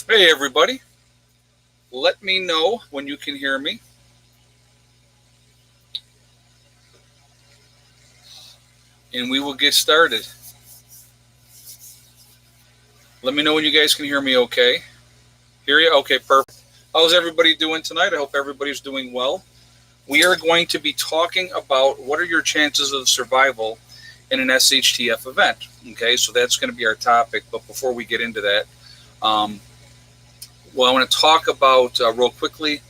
Hey everybody, let me know when you can hear me. And we will get started. Let me know when you guys can hear me okay. Hear you? Okay, perfect. How's everybody doing tonight? I hope everybody's doing well. We are going to be talking about what are your chances of survival in an SHTF event. Okay, so that's going to be our topic. But before we get into that, I want to talk about real quickly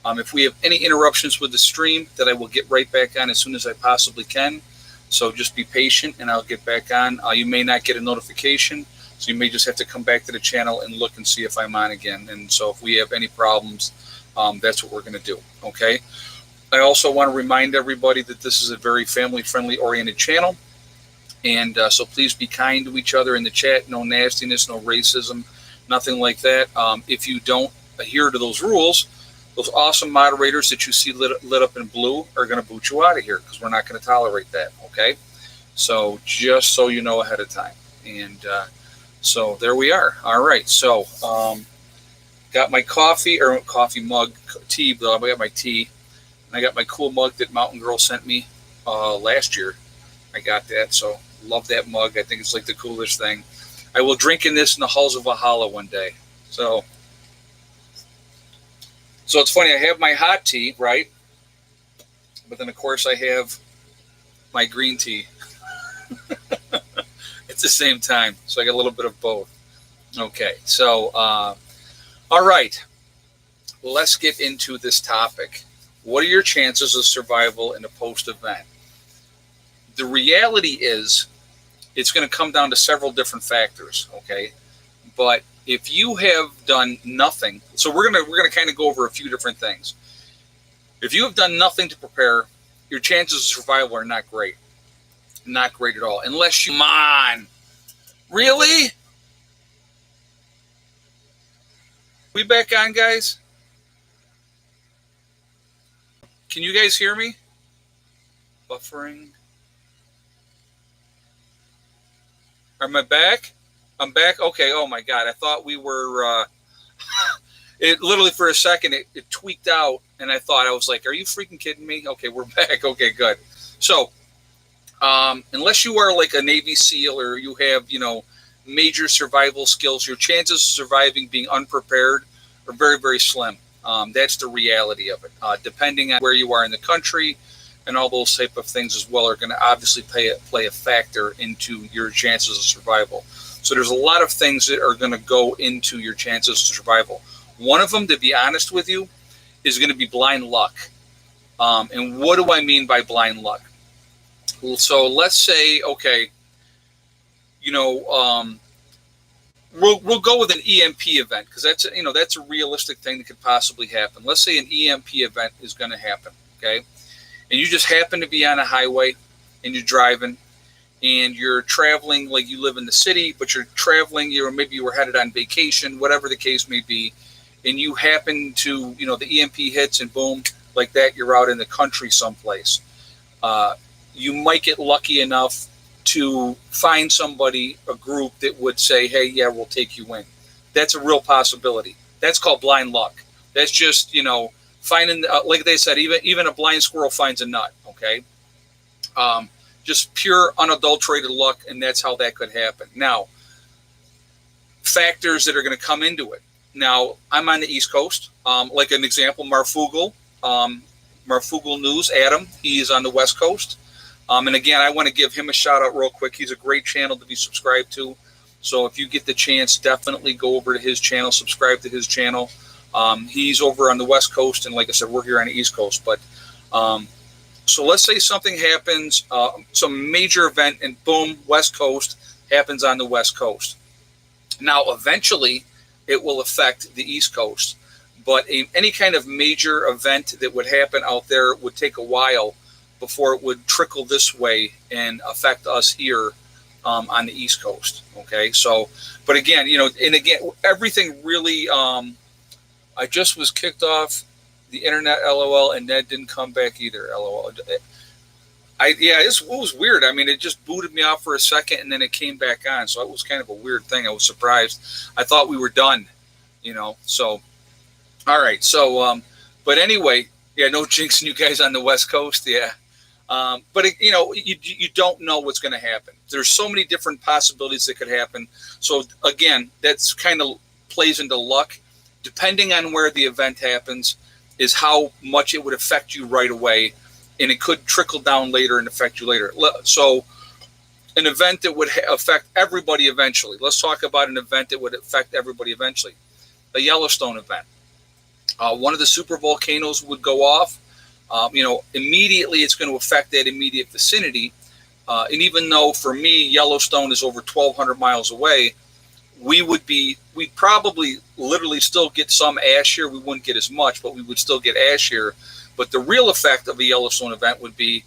if we have any interruptions with the stream, that I will get right back on as soon as I possibly can. So just be patient and I'll get back on. You may not get a notification, so you may just have to come back to the channel and look and see if I'm on again. And so if we have any problems, that's what we're going to do. Okay. I also want to remind everybody that this is a very family-friendly oriented channel. And so please be kind to each other in the chat. No nastiness, no racism, nothing like that. If you don't adhere to those rules, those awesome moderators that you see lit up in blue are going to boot you out of here because we're not going to tolerate that, okay? So just so you know ahead of time. And so there we are. All right, so got my coffee mug, tea, but I got my tea. And I got my cool mug that Mountain Girl sent me last year. I got that, so love that mug. I think it's like the coolest thing. I will drink in this in the halls of Valhalla one day. So it's funny, I have my hot tea, right? But then, of course, I have my green tea at the same time. So I got a little bit of both. Okay, so, all right. Let's get into this topic. What are your chances of survival in a post-event? The reality is it's going to come down to several different factors, okay? But if you have done nothing, so we're gonna kind of go over a few different things. If you have done nothing to prepare, your chances of survival are not great. Not great at all. Unless you, come on. Really? We back on, guys? Can you guys hear me? Buffering. Am I back? I'm back. Okay. Oh my God. I thought we were, it literally for a second, it tweaked out. And I was like, are you freaking kidding me? Okay. We're back. Okay, good. So, unless you are like a Navy SEAL or you have, major survival skills, your chances of surviving being unprepared are very, very slim. That's the reality of it. Depending on where you are in the country and all those type of things as well are going to obviously play a factor into your chances of survival. So there's a lot of things that are going to go into your chances of survival. One of them, to be honest with you, is going to be blind luck. And what do I mean by blind luck? So let's say, okay, we'll go with an EMP event because that's a realistic thing that could possibly happen. Let's say an EMP event is going to happen, okay? And you just happen to be on a highway and you're driving and you're traveling, like you live in the city, but you're traveling, maybe you were headed on vacation, whatever the case may be, and you happen to, the EMP hits and boom, like that, you're out in the country someplace. You might get lucky enough to find somebody, a group that would say, hey, yeah, we'll take you in. That's a real possibility. That's called blind luck. That's just, finding, like they said, even a blind squirrel finds a nut, okay? Just pure unadulterated luck, and that's how that could happen. Now, factors that are going to come into it. Now, I'm on the East Coast. Like an example, Marketable News, Adam, he's on the West Coast. And again, I want to give him a shout out real quick. He's a great channel to be subscribed to. So if you get the chance, definitely go over to his channel, subscribe to his channel. He's over on the West Coast, and like I said, we're here on the East Coast. But so let's say something happens, some major event, and boom, West Coast happens on the West Coast. Now, eventually, it will affect the East Coast. But any kind of major event that would happen out there would take a while before it would trickle this way and affect us here on the East Coast. Okay, so, but again, everything really, I just was kicked off the internet, LOL, and Ned didn't come back either, LOL. It was weird. I mean, it just booted me off for a second and then it came back on. So it was kind of a weird thing. I was surprised. I thought we were done, So, all right. So, but anyway, yeah, no jinxing you guys on the West Coast. Yeah. But you don't know what's going to happen. There's so many different possibilities that could happen. So again, that's kind of plays into luck. Depending on where the event happens, is how much it would affect you right away, and it could trickle down later and affect you later. So, an event that would affect everybody eventually. Let's talk about an event that would affect everybody eventually. A Yellowstone event. One of the super volcanoes would go off. Immediately it's going to affect that immediate vicinity. And even though for me, Yellowstone is over 1,200 miles away, we'd probably literally still get some ash here. We wouldn't get as much, but we would still get ash here. But the real effect of a Yellowstone event would be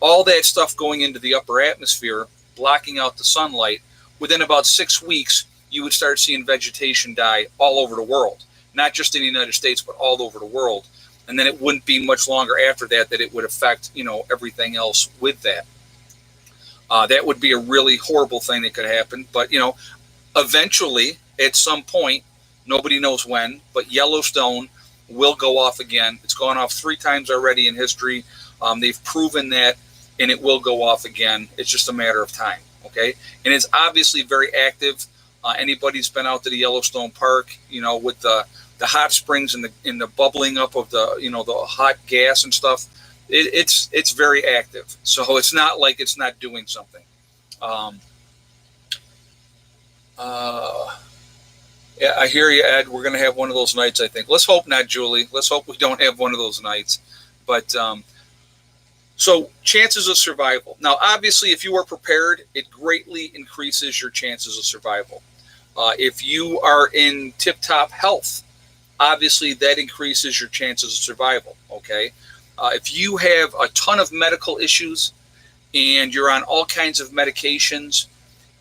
all that stuff going into the upper atmosphere, blocking out the sunlight. Within about 6 weeks, you would start seeing vegetation die all over the world, not just in the United States, but all over the world. And then it wouldn't be much longer after that it would affect, everything else with that. That would be a really horrible thing that could happen. But, eventually, at some point, nobody knows when, but Yellowstone will go off again. It's gone off 3 times already in history. They've proven that, and it will go off again. It's just a matter of time, okay? And it's obviously very active. Anybody's been out to the Yellowstone Park, with the hot springs and the bubbling up of the hot gas and stuff, it's very active. So it's not like it's not doing something. Yeah, I hear you, Ed. We're going to have one of those nights, I think. Let's hope not, Julie. Let's hope we don't have one of those nights. But so chances of survival. Now, obviously, if you are prepared, it greatly increases your chances of survival. If you are in tip-top health, obviously that increases your chances of survival, okay? If you have a ton of medical issues and you're on all kinds of medications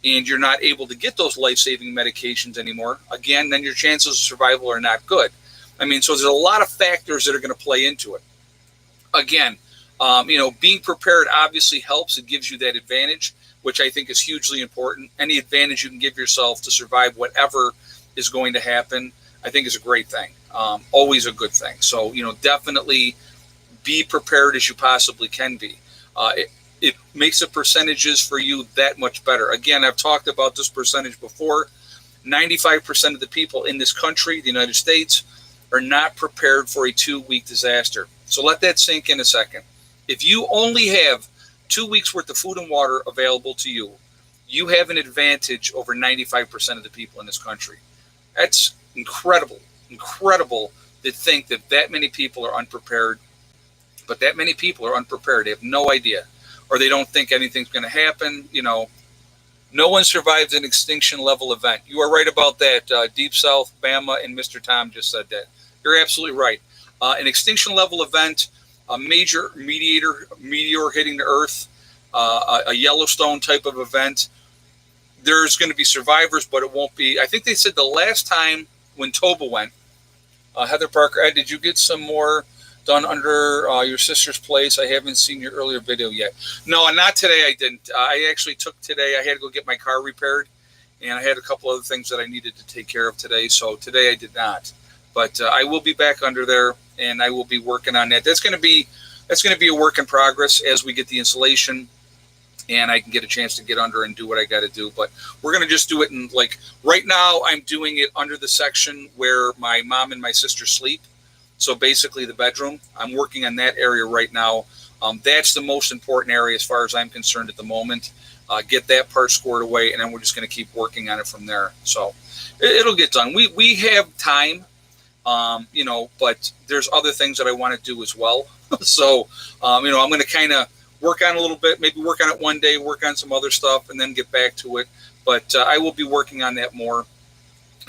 and you're not able to get those life-saving medications anymore, again, then your chances of survival are not good. So there's a lot of factors that are going to play into it. Again, being prepared obviously helps. It gives you that advantage, which I think is hugely important. Any advantage you can give yourself to survive whatever is going to happen, I think is a great thing. Always a good thing. So, definitely be prepared as you possibly can be. It makes the percentages for you that much better. Again, I've talked about this percentage before. 95% of the people in this country, the United States, are not prepared for a 2-week disaster. So let that sink in a second. If you only have 2 weeks worth of food and water available to you, you have an advantage over 95% of the people in this country. That's incredible to think that many people are unprepared. But that many people are unprepared. They have no idea, or they don't think anything's going to happen. No one survives an extinction level event. You are right about that. Deep South, Bama, and Mr. Tom just said that. You're absolutely right. An extinction level event, a major meteor hitting the Earth, a Yellowstone type of event. There's going to be survivors, but it won't be. I think they said the last time when Toba went, Heather Parker, Ed, did you get some more done under your sister's place? I haven't seen your earlier video yet. No, not today. I didn't. I actually took today. I had to go get my car repaired, and I had a couple other things that I needed to take care of today. So today I did not. But I will be back under there, and I will be working on that. That's going to be a work in progress as we get the insulation, and I can get a chance to get under and do what I got to do. But we're going to just do it in, right now I'm doing it under the section where my mom and my sister sleep. So basically the bedroom. I'm working on that area right now. That's the most important area as far as I'm concerned at the moment. Get that part squared away, and then we're just going to keep working on it from there. So it'll get done. We have time, but there's other things that I want to do as well. So, I'm going to kind of work on a little bit, maybe work on it one day, work on some other stuff, and then get back to it. But I will be working on that more.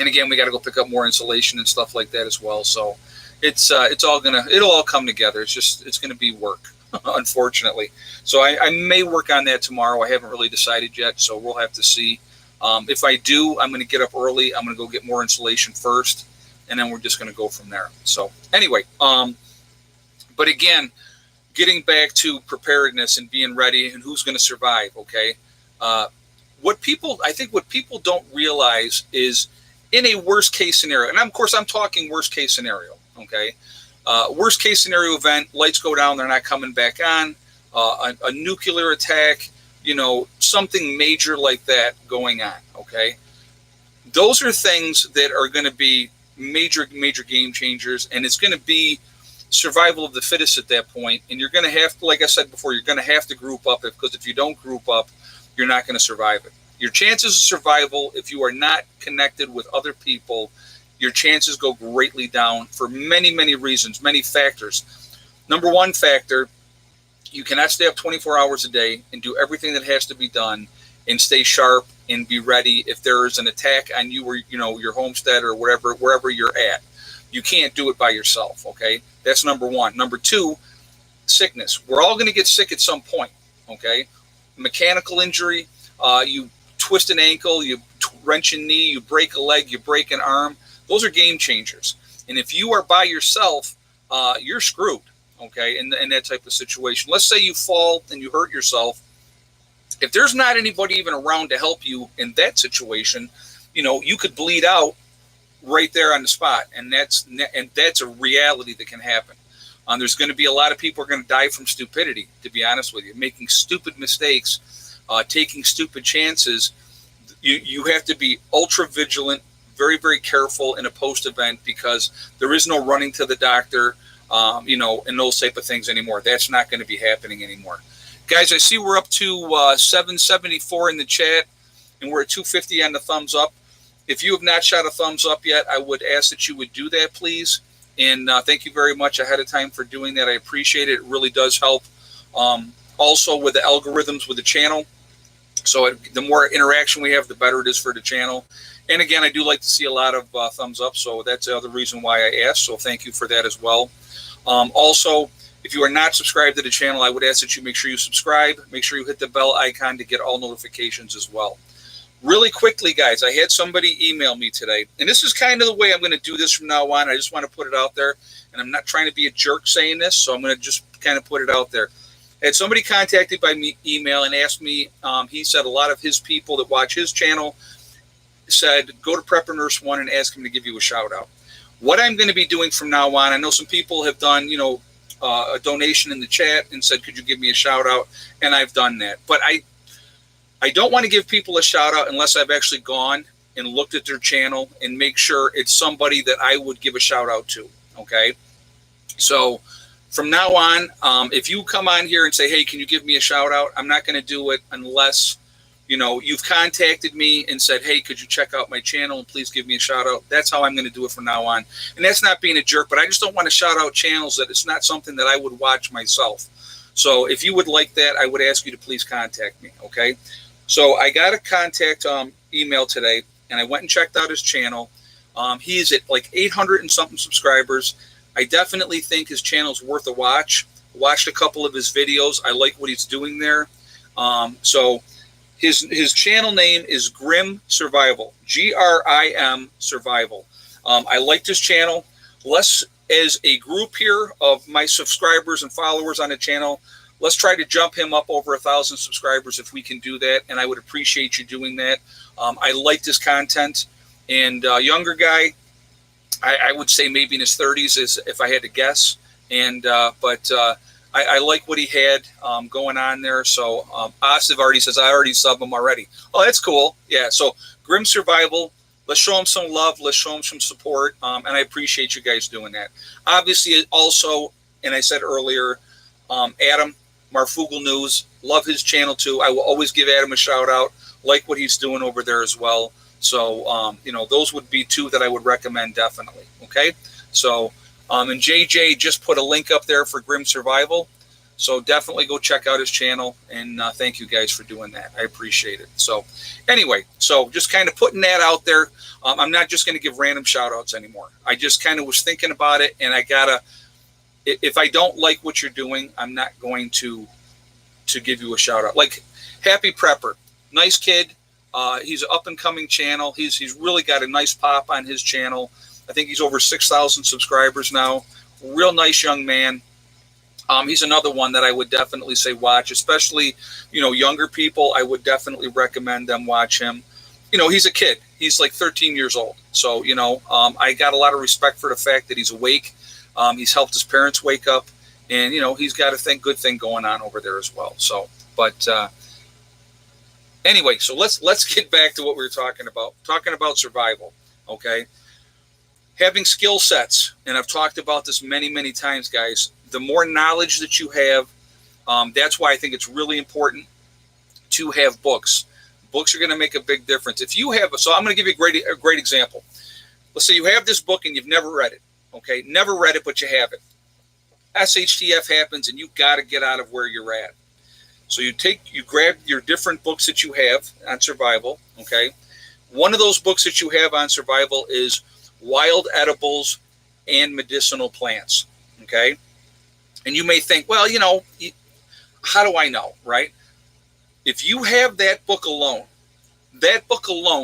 And again, we got to go pick up more insulation and stuff like that as well. So it'll all come together. It's going to be work, unfortunately. So I may work on that tomorrow. I haven't really decided yet, so we'll have to see. If I do, I'm going to get up early. I'm going to go get more insulation first, and then we're just going to go from there. So anyway, but again, getting back to preparedness and being ready and who's going to survive, okay? What people don't realize is in a worst case scenario, and of course I'm talking worst case scenario, okay? Worst case scenario event, lights go down, they're not coming back on, a nuclear attack, something major like that going on, okay? Those are things that are going to be major game changers, and it's going to be survival of the fittest at that point. And you're going to have to, like I said before, you're going to have to group up, because if you don't group up, you're not going to survive it. Your chances of survival, if you are not connected with other people, your chances go greatly down for many, many reasons, many factors. Number one factor, you cannot stay up 24 hours a day and do everything that has to be done and stay sharp and be ready if there is an attack on you or your homestead or wherever you're at. You can't do it by yourself, okay? That's number one. Number two, sickness. We're all going to get sick at some point, okay? Mechanical injury, you twist an ankle, you wrench a knee, you break a leg, you break an arm. Those are game changers. And if you are by yourself, you're screwed, okay, in that type of situation. Let's say you fall and you hurt yourself. If there's not anybody even around to help you in that situation, you could bleed out right there on the spot, and that's a reality that can happen. There's going to be a lot of people are going to die from stupidity, to be honest with you, making stupid mistakes, taking stupid chances. You have to be ultra vigilant, very, very careful in a post-event, because there is no running to the doctor, and those type of things anymore. That's not going to be happening anymore. Guys, I see we're up to 774 in the chat, and we're at 250 on the thumbs up. If you have not shot a thumbs up yet, I would ask that you would do that, please. And thank you very much ahead of time for doing that. I appreciate it. It really does help. Also with the algorithms with the channel. So the more interaction we have, the better it is for the channel. And again, I do like to see a lot of thumbs up. So that's the other reason why I asked. So thank you for that as well. Also, if you are not subscribed to the channel, I would ask that you make sure you subscribe. Make sure you hit the bell icon to get all notifications as well. Really quickly, guys, I had somebody email me today, and this is kind of the way I'm going to do this from now on. I just want to put it out there, and I'm not trying to be a jerk saying this, so I'm going to just kind of put it out there. I had somebody contacted by me email and asked me, he said a lot of his people that watch his channel said, go to Prepper Nurse 1 and ask him to give you a shout out. What I'm going to be doing from now on, I know some people have done, a donation in the chat and said, could you give me a shout out? And I've done that. But I don't want to give people a shout out unless I've actually gone and looked at their channel and make sure it's somebody that I would give a shout out to. Okay. So from now on, if you come on here and say, hey, can you give me a shout out? I'm not going to do it unless, you've contacted me and said, hey, could you check out my channel and please give me a shout out? That's how I'm going to do it from now on. And that's not being a jerk, but I just don't want to shout out channels that it's not something that I would watch myself. So if you would like that, I would ask you to please contact me. Okay. So I got a contact email today, and I went and checked out his channel. He's at like 800 and something subscribers. I definitely think his channel's worth a watch. Watched a couple of his videos. I like what he's doing there. So his channel name is Grim Survival, GRIM Survival. I liked his channel. Let's, as a group here of my subscribers and followers on the channel, let's try to jump him up over 1,000 subscribers if we can do that, and I would appreciate you doing that. I liked his content, and younger guy, I would say maybe in his 30s, if I had to guess. And but I like what he had going on there. So Asif already says, I already subbed him already. Oh, that's cool. Yeah, so Grim Survival, let's show him some love. Let's show him some support, and I appreciate you guys doing that. Obviously, also, and I said earlier, Adam, Marfugal News, love his channel too. I will always give Adam a shout out, like what he's doing over there as well. So, those would be two that I would recommend definitely. Okay. So, and JJ just put a link up there for Grim Survival. So definitely go check out his channel, and thank you guys for doing that. I appreciate it. So anyway, so just kind of putting that out there. I'm not just going to give random shout outs anymore. I just kind of was thinking about it, and I gotta, if I don't like what you're doing, I'm not going to give you a shout out. Like Happy Prepper, nice kid. He's an up and coming channel. He's really got a nice pop on his channel. I think he's over 6,000 subscribers now. Real nice young man. He's another one that I would definitely say watch, especially, younger people. I would definitely recommend them watch him. He's a kid. he's like 13 years old. So, I got a lot of respect for the fact that he's awake. He's helped his parents wake up, and, he's got a good thing going on over there as well. So, but anyway, so let's get back to what we were talking about survival. Okay. Having skill sets, and I've talked about this many, many times, guys. The more knowledge that you have, that's why I think it's really important to have books. Books are going to make a big difference. If you have, so I'm going to give you a great example. Let's say you have this book and you've never read it. Okay, never read it, but you have it. SHTF happens, and you got to get out of where you're at. So you grab your different books that you have on survival. Okay, one of those books that you have on survival is Wild Edibles and Medicinal Plants. Okay, and you may think, well, how do I know, right? If you have that book alone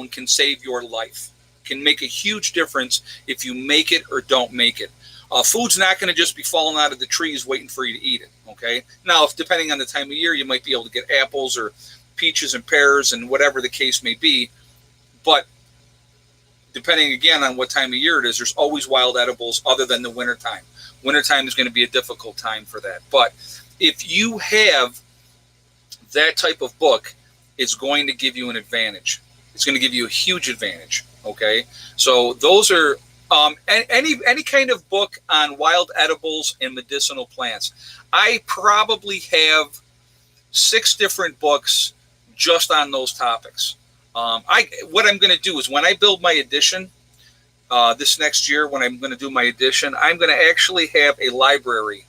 can save your life, can make a huge difference if you make it or don't make it. Food's not going to just be falling out of the trees waiting for you to eat it, okay? Now, if depending on the time of year, you might be able to get apples or peaches and pears and whatever the case may be. But depending, again, on what time of year it is, there's always wild edibles other than the wintertime. Wintertime is going to be a difficult time for that. But if you have that type of book, it's going to give you an advantage. It's going to give you a huge advantage, okay? So those are any kind of book on wild edibles and medicinal plants. I probably have 6 different books just on those topics. What I'm going to do is when I build my edition this next year, when I'm going to do my edition, I'm going to actually have a library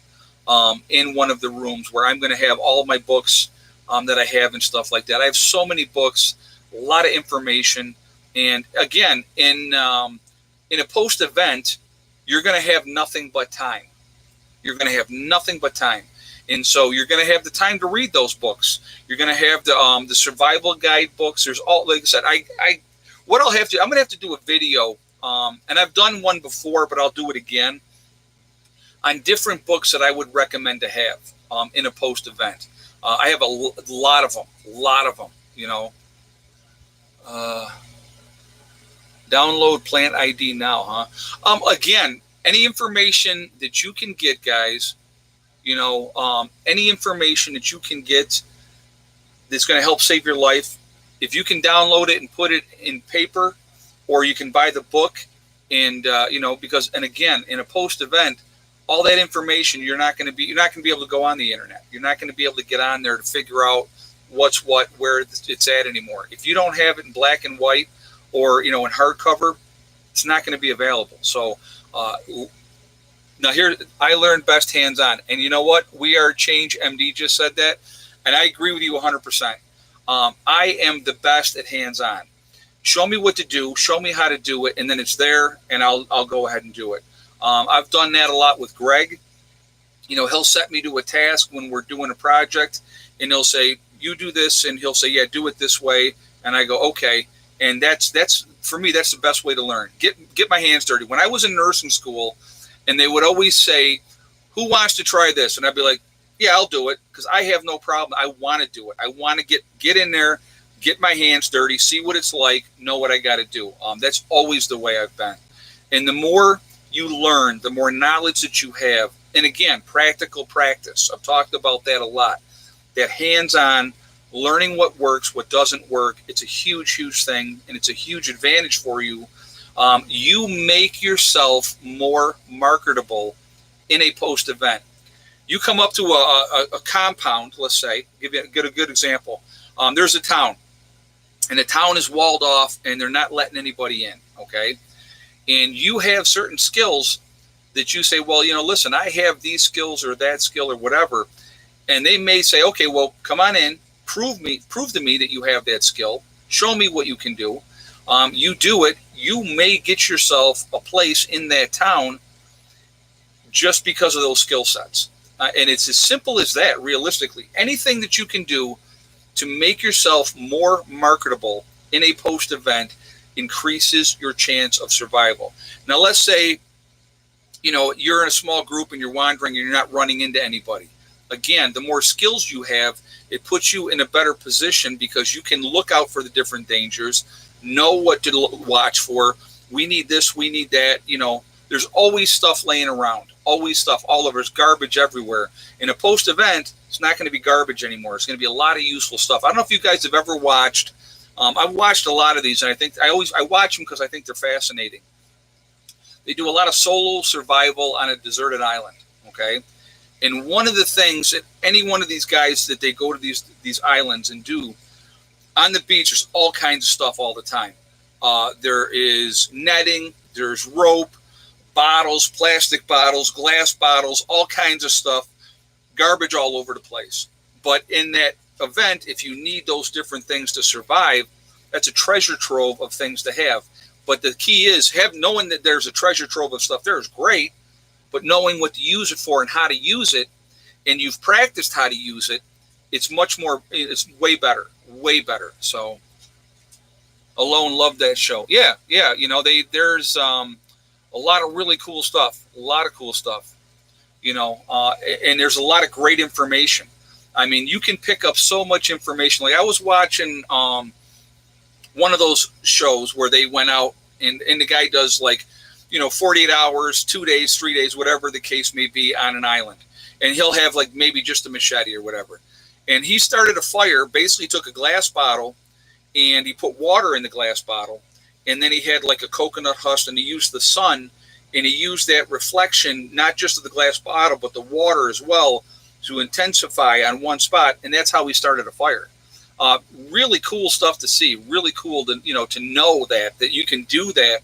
in one of the rooms where I'm going to have all of my books that I have and stuff like that. I have so many books, a lot of information, and again, in a post-event, you're going to have nothing but time. You're going to have nothing but time. And so you're going to have the time to read those books. You're going to have the survival guide books. There's all, like I said, what I'll have to, I'm going to have to do a video, and I've done one before, but I'll do it again, on different books that I would recommend to have in a post-event. I have a lot of them, download plant ID now, huh? Again, any information that you can get, guys, any information that you can get that's going to help save your life, if you can download it and put it in paper, or you can buy the book, and because, and again, in a post-event, all that information you're not going to be able to go on the internet. You're not going to be able to get on there to figure out what's what, where it's at anymore. If you don't have it in black and white or in hardcover, it's not going to be available. So now here, I learned best hands-on, and you know what? We Are Change MD just said that, and I agree with you 100%. I am the best at hands-on. Show me what to do, show me how to do it, and then it's there, and I'll go ahead and do it. I've done that a lot with Greg. He'll set me to a task when we're doing a project, and he'll say, you do this, and he'll say, yeah, do it this way, and I go, okay. And that's for me, that's the best way to learn. Get my hands dirty. When I was in nursing school, and they would always say, who wants to try this? And I'd be like, yeah, I'll do it, because I have no problem. I want to do it. I want to get in there, get my hands dirty, see what it's like, know what I got to do. That's always the way I've been. And the more you learn, the more knowledge that you have, and again, practical practice. I've talked about that a lot. That hands-on, learning what works, what doesn't work, it's a huge, huge thing, and it's a huge advantage for you. You make yourself more marketable in a post-event. You come up to a compound, let's say, get a good example. There's a town, and the town is walled off, and they're not letting anybody in, okay? And you have certain skills that you say, well, listen, I have these skills or that skill or whatever. And they may say, okay, well, come on in, prove to me that you have that skill. Show me what you can do. You do it. You may get yourself a place in that town just because of those skill sets. And it's as simple as that, realistically. Anything that you can do to make yourself more marketable in a post-event increases your chance of survival. Now, let's say, you're in a small group and you're wandering and you're not running into anybody. Again, the more skills you have, it puts you in a better position because you can look out for the different dangers. know what to watch for. We need this, we need that. There's always stuff laying around, always stuff all over. There's garbage everywhere. In a post-event, it's not going to be garbage anymore. It's going to be a lot of useful stuff. I don't know if you guys have ever watched. I've watched a lot of these, and I watch them because I think they're fascinating. They do a lot of solo survival on a deserted island. Okay, and one of the things that any one of these guys that they go to these islands and do on the beach, there's all kinds of stuff all the time. There is netting, there's rope, bottles, plastic bottles, glass bottles, all kinds of stuff, garbage all over the place. But in that event, if you need those different things to survive, that's a treasure trove of things to have. But the key is knowing that there's a treasure trove of stuff there is great, but knowing what to use it for and how to use it, and you've practiced how to use it, it's way better. So Alone, loved that show. Yeah. There's a lot of really cool stuff, and there's a lot of great information. I mean, you can pick up so much information. Like I was watching one of those shows where they went out and the guy does 48 hours, 2 days, 3 days, whatever the case may be on an island. And he'll have maybe just a machete or whatever. And he started a fire, basically took a glass bottle and he put water in the glass bottle. And then he had a coconut husk and he used the sun and he used that reflection, not just of the glass bottle, but the water as well to intensify on one spot. And that's how he started a fire. Really cool stuff to see. Really cool to know that you can do that,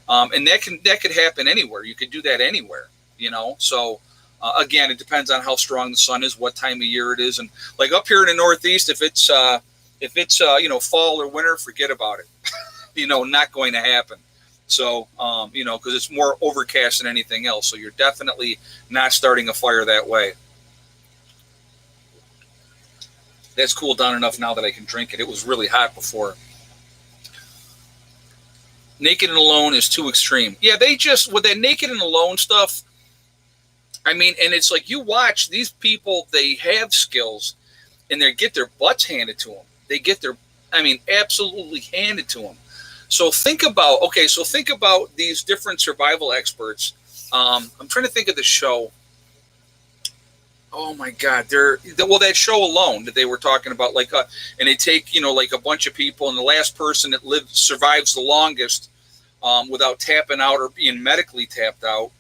and that could happen anywhere. You could do that anywhere. So again, it depends on how strong the sun is, what time of year it is, and up here in the Northeast, if it's fall or winter, forget about it. Not going to happen. So because it's more overcast than anything else. So you're definitely not starting a fire that way. That's cooled down enough now that I can drink it. It was really hot before. Naked and Alone is too extreme. Yeah, with that Naked and Alone stuff, I mean, and it's you watch these people, they have skills, and they get their butts handed to them. They get absolutely handed to them. So think about these different survival experts. I'm trying to think of the show. Oh my God! That show Alone that they were talking about, and they take a bunch of people, and the last person that survives the longest without tapping out or being medically tapped out,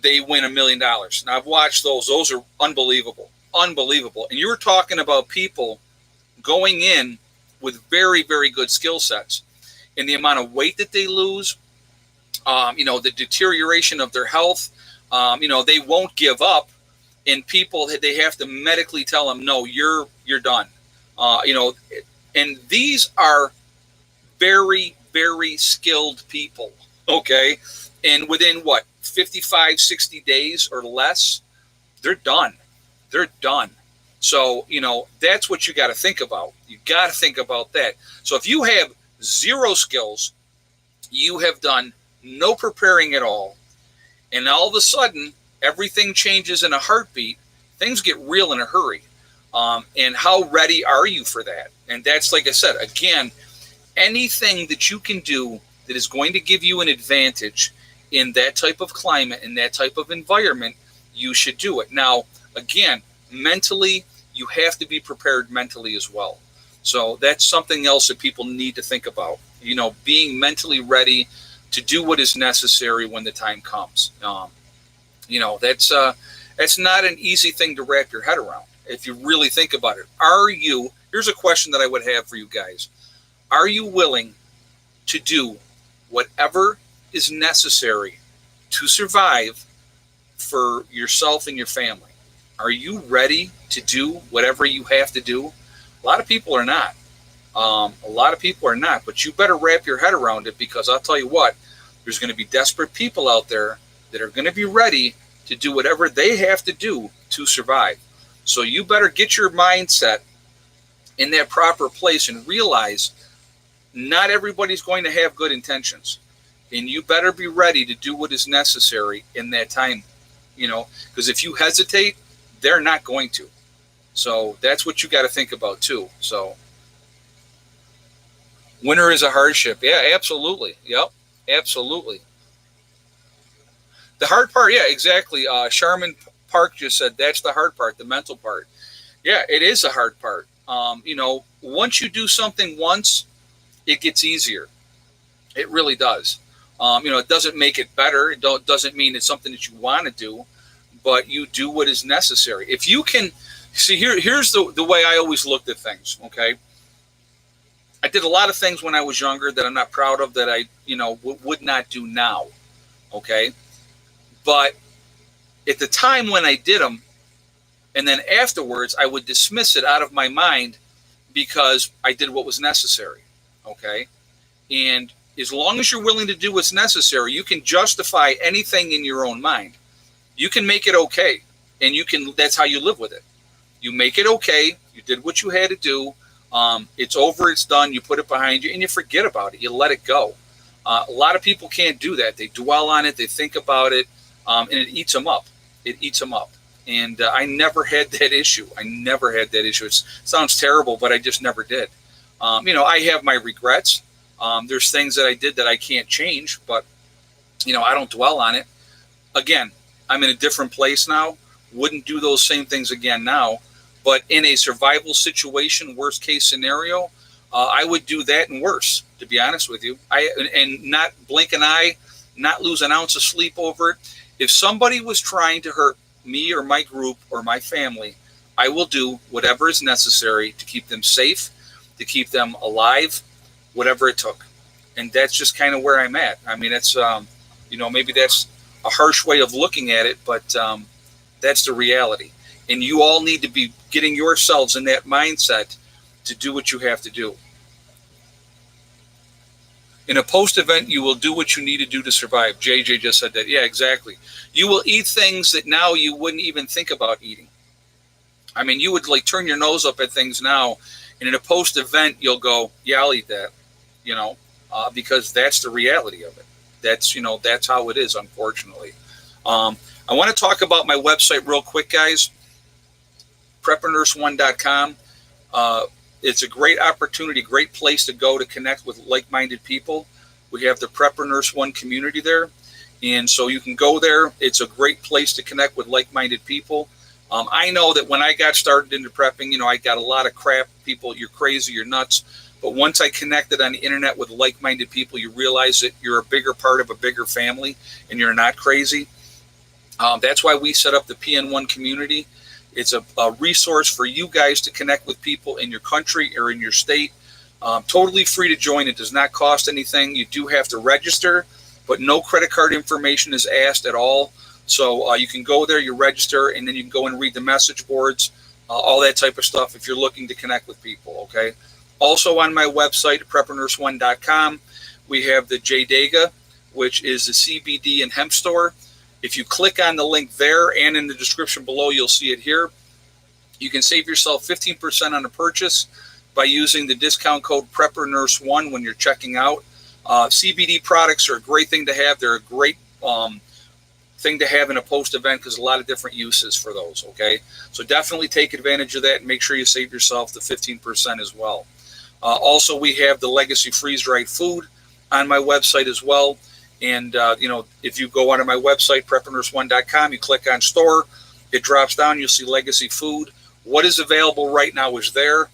they win $1 million. Now I've watched those; those are unbelievable. And you were talking about people going in with very, very good skill sets, and the amount of weight that they lose, the deterioration of their health, they won't give up. And people, they have to medically tell them, no, you're done. And these are very, very skilled people. Okay. And within 55, 60 days or less, they're done. So, that's what you got to think about. You got to think about that. So if you have zero skills, you have done no preparing at all, and all of a sudden, everything changes in a heartbeat. Things get real in a hurry. And how ready are you for that? And that's, like I said, again, anything that you can do that is going to give you an advantage in that type of climate, in that type of environment, you should do it. Now, again, mentally, you have to be prepared mentally as well. So that's something else that people need to think about. Being mentally ready to do what is necessary when the time comes. That's not an easy thing to wrap your head around if you really think about it. Here's a question that I would have for you guys. Are you willing to do whatever is necessary to survive for yourself and your family? Are you ready to do whatever you have to do? A lot of people are not. But you better wrap your head around it, because I'll tell you what, there's going to be desperate people out there that are going to be ready to do whatever they have to do to survive. So you better get your mindset in that proper place and realize not everybody's going to have good intentions. And you better be ready to do what is necessary in that time, because if you hesitate, they're not going to. So that's what you got to think about too. So Winter is a hardship. Yeah, absolutely. Yep, absolutely. The hard part, yeah, exactly. Charmin Park just said that's the hard part, the mental part. Yeah, it is a hard part. Once you do something once, it gets easier. It really does. It doesn't make it better. Doesn't mean it's something that you want to do, but you do what is necessary. If you can see, here's the way I always looked at things. Okay, I did a lot of things when I was younger that I'm not proud of that I would not do now. Okay, but at the time when I did them, and then afterwards I would dismiss it out of my mind because I did what was necessary. Okay, and as long as you're willing to do what's necessary, you can justify anything in your own mind. You can make it okay, and that's how you live with it. You make it okay. You did what you had to do. It's over. It's done. You put it behind you, and you forget about it. You let it go. A lot of people can't do that. They dwell on it. They think about it, and it eats them up. It eats them up. And I never had that issue. I never had that issue. It sounds terrible, but I just never did. I have my regrets. There's things that I did that I can't change, but I don't dwell on it. Again, I'm in a different place now. Wouldn't do those same things again now. But in a survival situation, worst case scenario, I would do that and worse, to be honest with you. And not blink an eye, not lose an ounce of sleep over it. If somebody was trying to hurt me or my group or my family, I will do whatever is necessary to keep them safe, to keep them alive, whatever it took. And that's just kind of where I'm at. I mean, it's, maybe that's a harsh way of looking at it, but that's the reality. And you all need to be getting yourselves in that mindset to do what you have to do. In a post-event, you will do what you need to do to survive. JJ just said that. Yeah, exactly. You will eat things that now you wouldn't even think about eating. I mean, you would turn your nose up at things now, and in a post-event, you'll go, yeah, I'll eat that, because that's the reality of it. That's how it is, unfortunately. I want to talk about my website real quick, guys. preparedness1.com. It's a great opportunity, great place to go to connect with like-minded people. We have the Prepper Nurse One community there, and so you can go there. It's a great place to connect with like-minded people. I know that when I got started into prepping, I got a lot of crap. People, you're crazy, you're nuts. But once I connected on the internet with like-minded people, you realize that you're a bigger part of a bigger family, and you're not crazy. That's why we set up the PN1 community. It's a resource for you guys to connect with people in your country or in your state. Totally free to join. It does not cost anything. You do have to register, but no credit card information is asked at all. So you can go there, you register, and then you can go and read the message boards, all that type of stuff if you're looking to connect with people, okay? Also on my website, preparedness1.com, we have the JDAGA, which is the CBD and hemp store. If you click on the link there and in the description below, you'll see it here. You can save yourself 15% on a purchase by using the discount code PrepperNurse1 when you're checking out. CBD products are a great thing to have. They're a great thing to have in a post-event because a lot of different uses for those, okay? So definitely take advantage of that and make sure you save yourself the 15% as well. Also, we have the Legacy freeze-dried food on my website as well. And, if you go onto my website, preparedness1.com, you click on store, it drops down, you'll see Legacy food. What is available right now is there.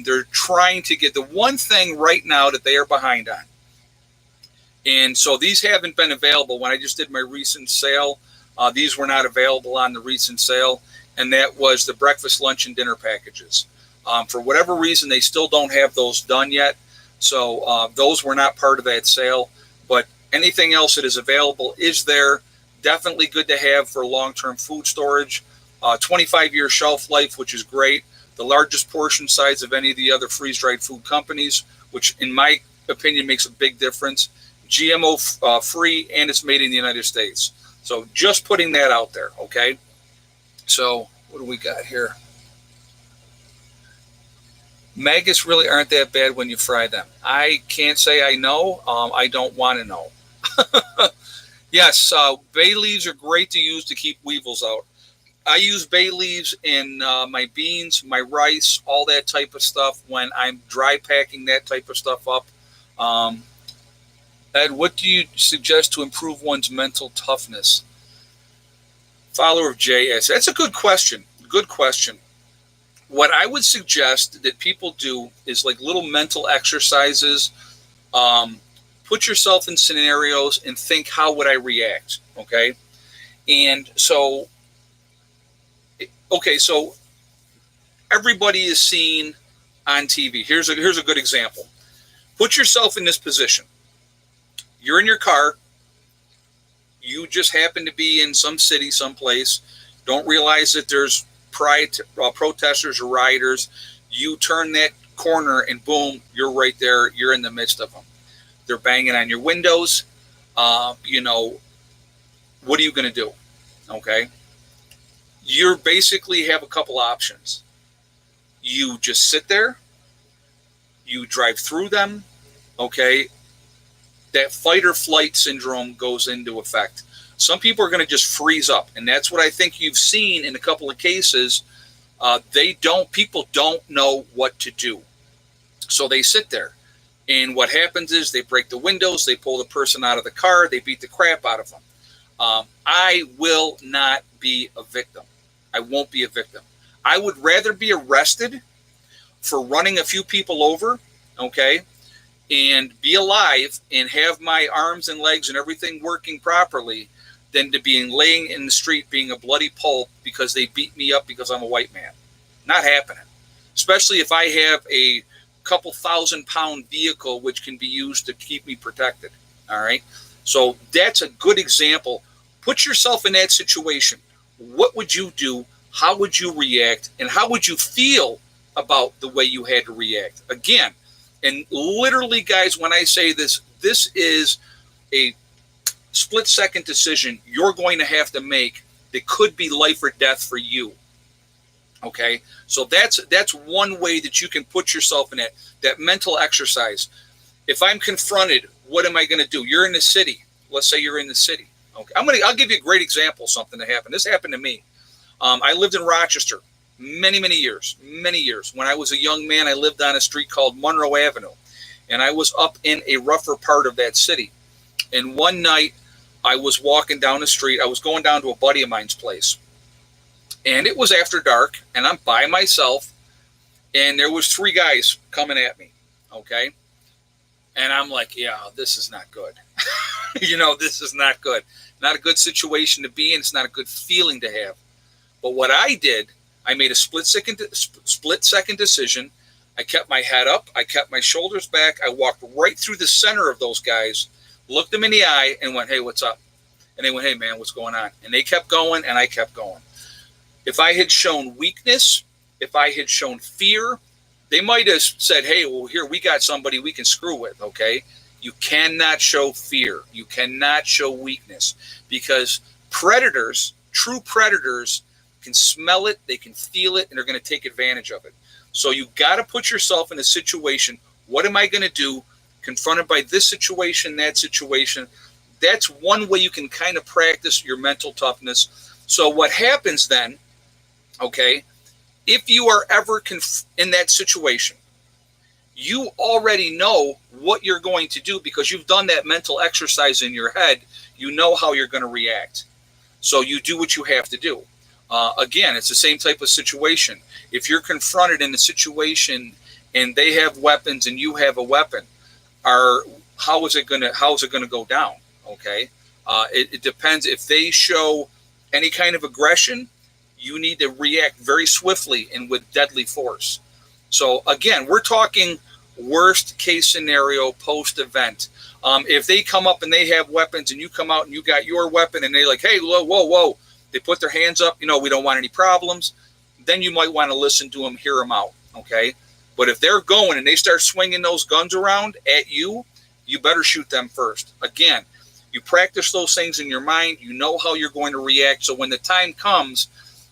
They're trying to get the one thing right now that they are behind on. And so these haven't been available. When I just did my recent sale, these were not available on the recent sale. And that was the breakfast, lunch, and dinner packages. For whatever reason, they still don't have those done yet. So those were not part of that sale. But anything else that is available is there. Definitely good to have for long-term food storage. 25-year shelf life, which is great. The largest portion size of any of the other freeze-dried food companies, which in my opinion makes a big difference. GMO free, and it's made in the United States. So just putting that out there, okay? So what do we got here? Maggots really aren't that bad when you fry them. I can't say I know. I don't want to know. Yes, bay leaves are great to use to keep weevils out. I use bay leaves in my beans, my rice, all that type of stuff when I'm dry packing that type of stuff up. Um, Ed, what do you suggest to improve one's mental toughness? Follower of JS. That's a good question. Good question. What I would suggest that people do is like little mental exercises. Um, Put yourself in scenarios and think, how would I react? Okay. And so, so everybody is seen on TV. Here's a good example. Put yourself in this position. You're in your car. You just happen to be in some city, someplace. Don't realize that there's protesters or rioters. You turn that corner and boom, you're right there. You're in the midst of them. They're banging on your windows. What are you going to do? Okay. You basically have a couple options. You just sit there. You drive through them. Okay. That fight or flight syndrome goes into effect. Some people are going to just freeze up. And that's what I think you've seen in a couple of cases. People don't know what to do. So they sit there. And what happens is they break the windows, they pull the person out of the car, they beat the crap out of them. I will not be a victim. I won't be a victim. I would rather be arrested for running a few people over, okay, and be alive and have my arms and legs and everything working properly than to being laying in the street being a bloody pulp because they beat me up because I'm a white man. Not happening. Especially if I have a couple 1,000-pound vehicle which can be used to keep me protected. All right. So that's a good example. Put yourself in that situation. What would you do? How would you react? And how would you feel about the way you had to react? Again, and literally, guys, when I say this, this is a split-second decision you're going to have to make that could be life or death for you. Okay, so that's one way that you can put yourself in that mental exercise. If I'm confronted, what am I going to do? You're in the city. Let's say you're in the city. Okay, I'll give you a great example. Something that happened. This happened to me. I lived in Rochester many years. When I was a young man, I lived on a street called Monroe Avenue, and I was up in a rougher part of that city. And one night, I was walking down the street. I was going down to a buddy of mine's place. And it was after dark, and I'm by myself, and there was 3 guys coming at me, okay? And I'm like, yeah, this is not good. This is not good. Not a good situation to be in. It's not a good feeling to have. But what I did, I made a split-second decision. I kept my head up. I kept my shoulders back. I walked right through the center of those guys, looked them in the eye, and went, hey, what's up? And they went, hey, man, what's going on? And they kept going, and I kept going. If I had shown weakness, if I had shown fear, they might have said, hey, well, here, we got somebody we can screw with, okay? You cannot show fear. You cannot show weakness because predators, true predators, can smell it, they can feel it, and they're going to take advantage of it. So you got to put yourself in a situation. What am I going to do? Confronted by this situation, that situation. That's one way you can kind of practice your mental toughness. So what happens then, okay, if you are ever in that situation, you already know what you're going to do because you've done that mental exercise in your head. You know how you're going to react. So you do what you have to do. Again, it's the same type of situation. If you're confronted in a situation and they have weapons and you have a weapon, how is it going to go down? Okay, it depends. If they show any kind of aggression, you need to react very swiftly and with deadly force. So again, we're talking worst case scenario post event. If they come up and they have weapons and you come out and you got your weapon and they're like, hey, whoa, they put their hands up, we don't want any problems, then you might want to listen to them, hear them out, okay? But if they're going and they start swinging those guns around at you, you better shoot them first. Again, you practice those things in your mind, you know how you're going to react, so when the time comes,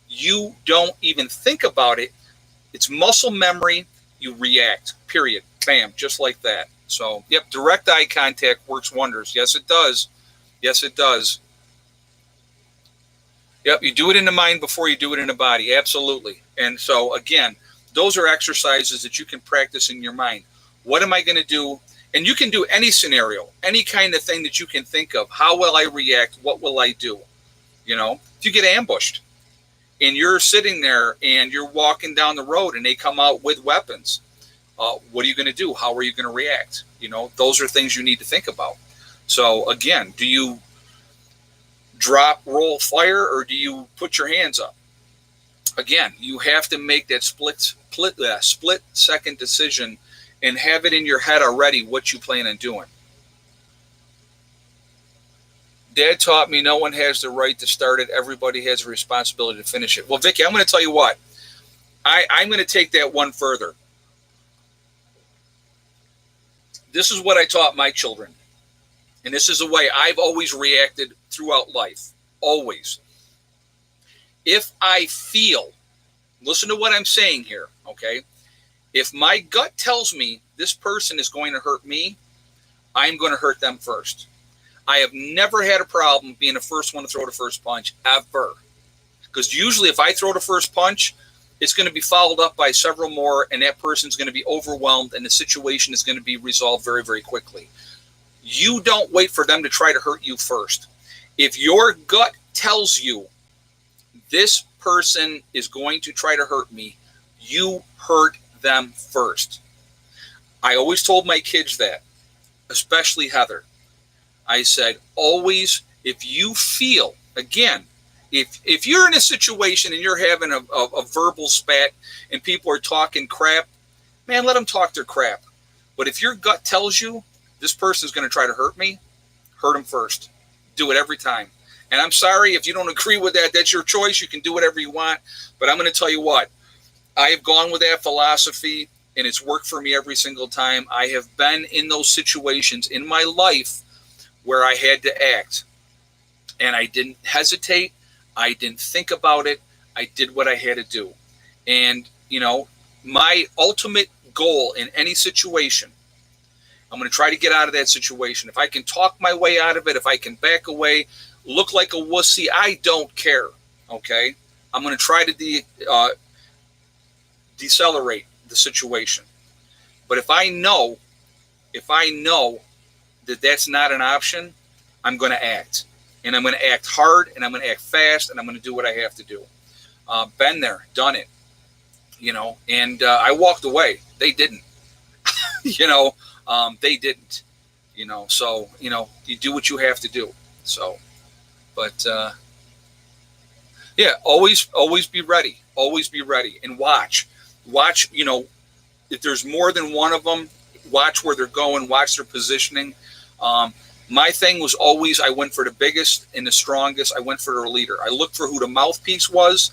you don't even think about it. It's muscle memory, you react, period, bam, just like that. So, yep, direct eye contact works wonders. Yes, it does. Yes, it does. Yep, you do it in the mind before you do it in the body. Absolutely. And so, again, those are exercises that you can practice in your mind. What am I going to do And you can do any scenario, any kind of thing that you can think of. How will I react? What will I do? If you get ambushed and you're sitting there and you're walking down the road and they come out with weapons, what are you going to do? How are you going to react? Those are things you need to think about. So again, do you drop, roll, fire, or do you put your hands up? Again, you have to make that split second decision and have it in your head already what you plan on doing. Dad taught me no one has the right to start it. Everybody has a responsibility to finish it. Well, Vicki, I'm going to tell you what. I'm going to take that one further. This is what I taught my children. And this is the way I've always reacted throughout life. Always. If I feel, listen to what I'm saying here, okay? If my gut tells me this person is going to hurt me, I'm going to hurt them first. I have never had a problem being the first one to throw the first punch, ever. Because usually if I throw the first punch, it's going to be followed up by several more, and that person's going to be overwhelmed, and the situation is going to be resolved very, very quickly. You don't wait for them to try to hurt you first. If your gut tells you this person is going to try to hurt me, you hurt them first. I always told my kids that, especially Heather. I said, always, if you feel, again, if you're in a situation and you're having a verbal spat and people are talking crap, man, let them talk their crap. But if your gut tells you this person is going to try to hurt me, hurt them first. Do it every time. And I'm sorry if you don't agree with that. That's your choice. You can do whatever you want. But I'm going to tell you what. I have gone with that philosophy, and it's worked for me every single time. I have been in those situations in my life where I had to act. And I didn't hesitate. I didn't think about it. I did what I had to do. And, my ultimate goal in any situation, I'm going to try to get out of that situation. If I can talk my way out of it, if I can back away, look like a wussy, I don't care, okay? I'm going to try to decelerate the situation. But if I know that that's not an option, I'm going to act. And I'm going to act hard, and I'm going to act fast, and I'm going to do what I have to do. Been there, done it, and I walked away. They didn't, they didn't, so, you do what you have to do. So, but, yeah, always be ready. Always be ready and watch, if there's more than one of them, watch where they're going, watch their positioning. My thing was always, I went for the biggest and the strongest. I went for the leader. I looked for who the mouthpiece was.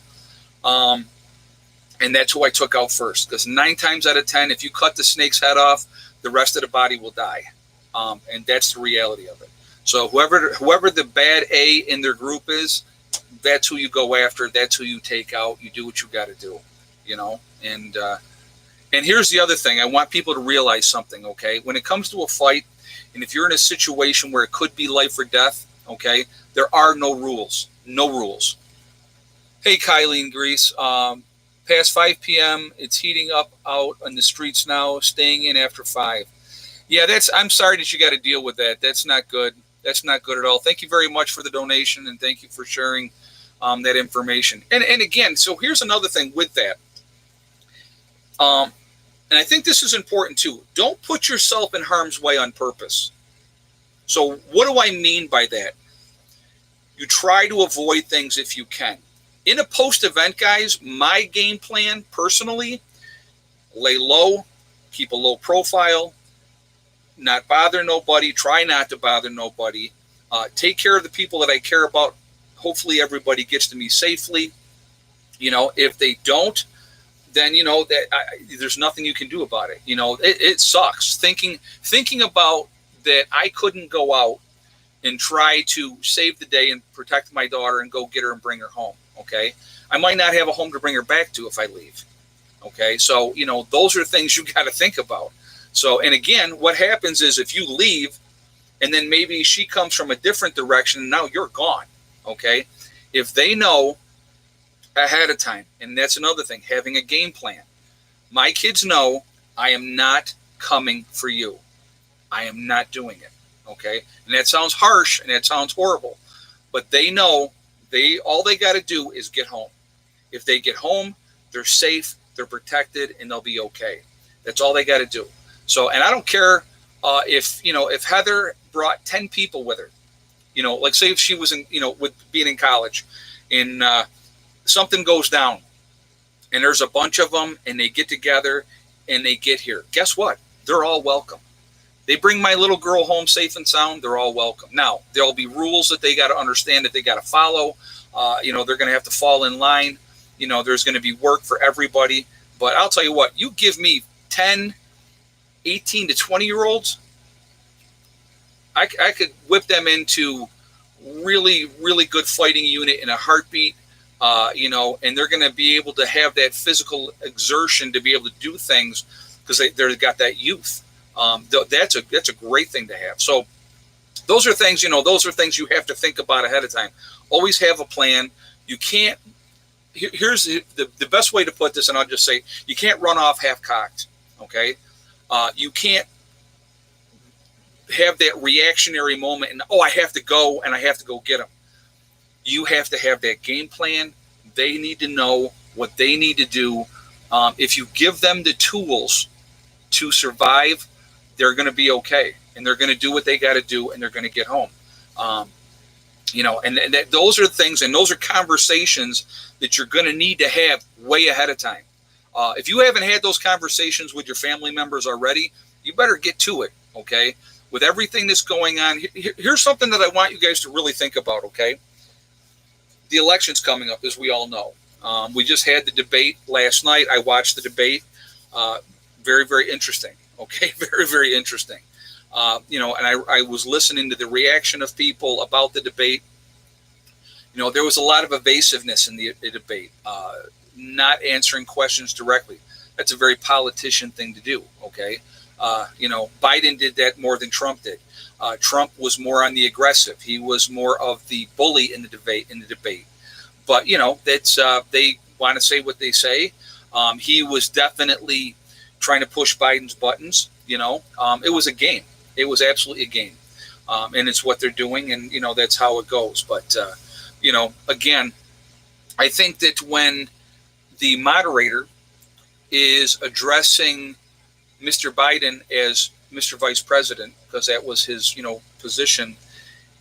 And that's who I took out first. Because 9 times out of 10, if you cut the snake's head off, the rest of the body will die. And that's the reality of it. So whoever the bad A in their group is, that's who you go after. That's who you take out. You do what you got to do, And here's the other thing. I want people to realize something, okay? When it comes to a fight, and if you're in a situation where it could be life or death, okay, there are no rules. No rules. Hey, Kylene Grease. Past 5 p.m., it's heating up out on the streets now, staying in after 5. Yeah, I'm sorry that you got to deal with that. That's not good. That's not good at all. Thank you very much for the donation, and thank you for sharing that information. And again, so here's another thing with that. And I think this is important too. Don't put yourself in harm's way on purpose. So what do I mean by that? You try to avoid things if you can. In a post-event, guys, my game plan personally, lay low, keep a low profile, not bother nobody, try not to bother nobody, take care of the people that I care about. Hopefully everybody gets to me safely. If they don't, then there's nothing you can do about it. It sucks thinking about that I couldn't go out and try to save the day and protect my daughter and go get her and bring her home. Okay, I might not have a home to bring her back to if I leave. Okay, so those are things you got to think about. So, and again, what happens is if you leave, and then maybe she comes from a different direction, and now you're gone. Okay, if they know ahead of time, and that's another thing, having a game plan. My kids know I am not coming for you. I am not doing it. Okay, and that sounds harsh and that sounds horrible, but they know all they got to do is get home. If they get home, they're safe, they're protected, and they'll be okay. That's all they got to do. So, and I don't care if Heather brought 10 people with her. Like say if she was in with being in college, and something goes down, and there's a bunch of them, and they get together, and they get here. Guess what? They're all welcome. They bring my little girl home safe and sound. They're all welcome. Now there'll be rules that they got to understand, that they got to follow. They're going to have to fall in line. There's going to be work for everybody. But I'll tell you what, you give me 10, 18 to 20-year-olds, I could whip them into really, really good fighting unit in a heartbeat, and they're going to be able to have that physical exertion to be able to do things because they've got that youth. That's a great thing to have. So those are things you have to think about ahead of time. Always have a plan. You can't. Here's the best way to put this, and I'll just say, you can't run off half-cocked. Okay, you can't have that reactionary moment and I have to go and I have to go get them. You have to have that game plan. They need to know what they need to do. If you give them the tools to survive, they're going to be okay, and they're going to do what they got to do, and they're going to get home. Those are things, and those are conversations that you're going to need to have way ahead of time. If you haven't had those conversations with your family members already, you better get to it, okay? With everything that's going on, here's something that I want you guys to really think about, okay? The election's coming up, as we all know. We just had the debate last night. I watched the debate. Very, very interesting, okay? Very, very interesting. And I was listening to the reaction of people about the debate. There was a lot of evasiveness in the debate, not answering questions directly. That's a very politician thing to do, okay? Biden did that more than Trump did. Trump was more on the aggressive. He was more of the bully in the debate. But that's they want to say what they say. He was definitely trying to push Biden's buttons. It was a game. It was absolutely a game, and it's what they're doing, and that's how it goes. But again, I think that when the moderator is addressing Mr. Biden as Mr. Vice President, because that was his, position,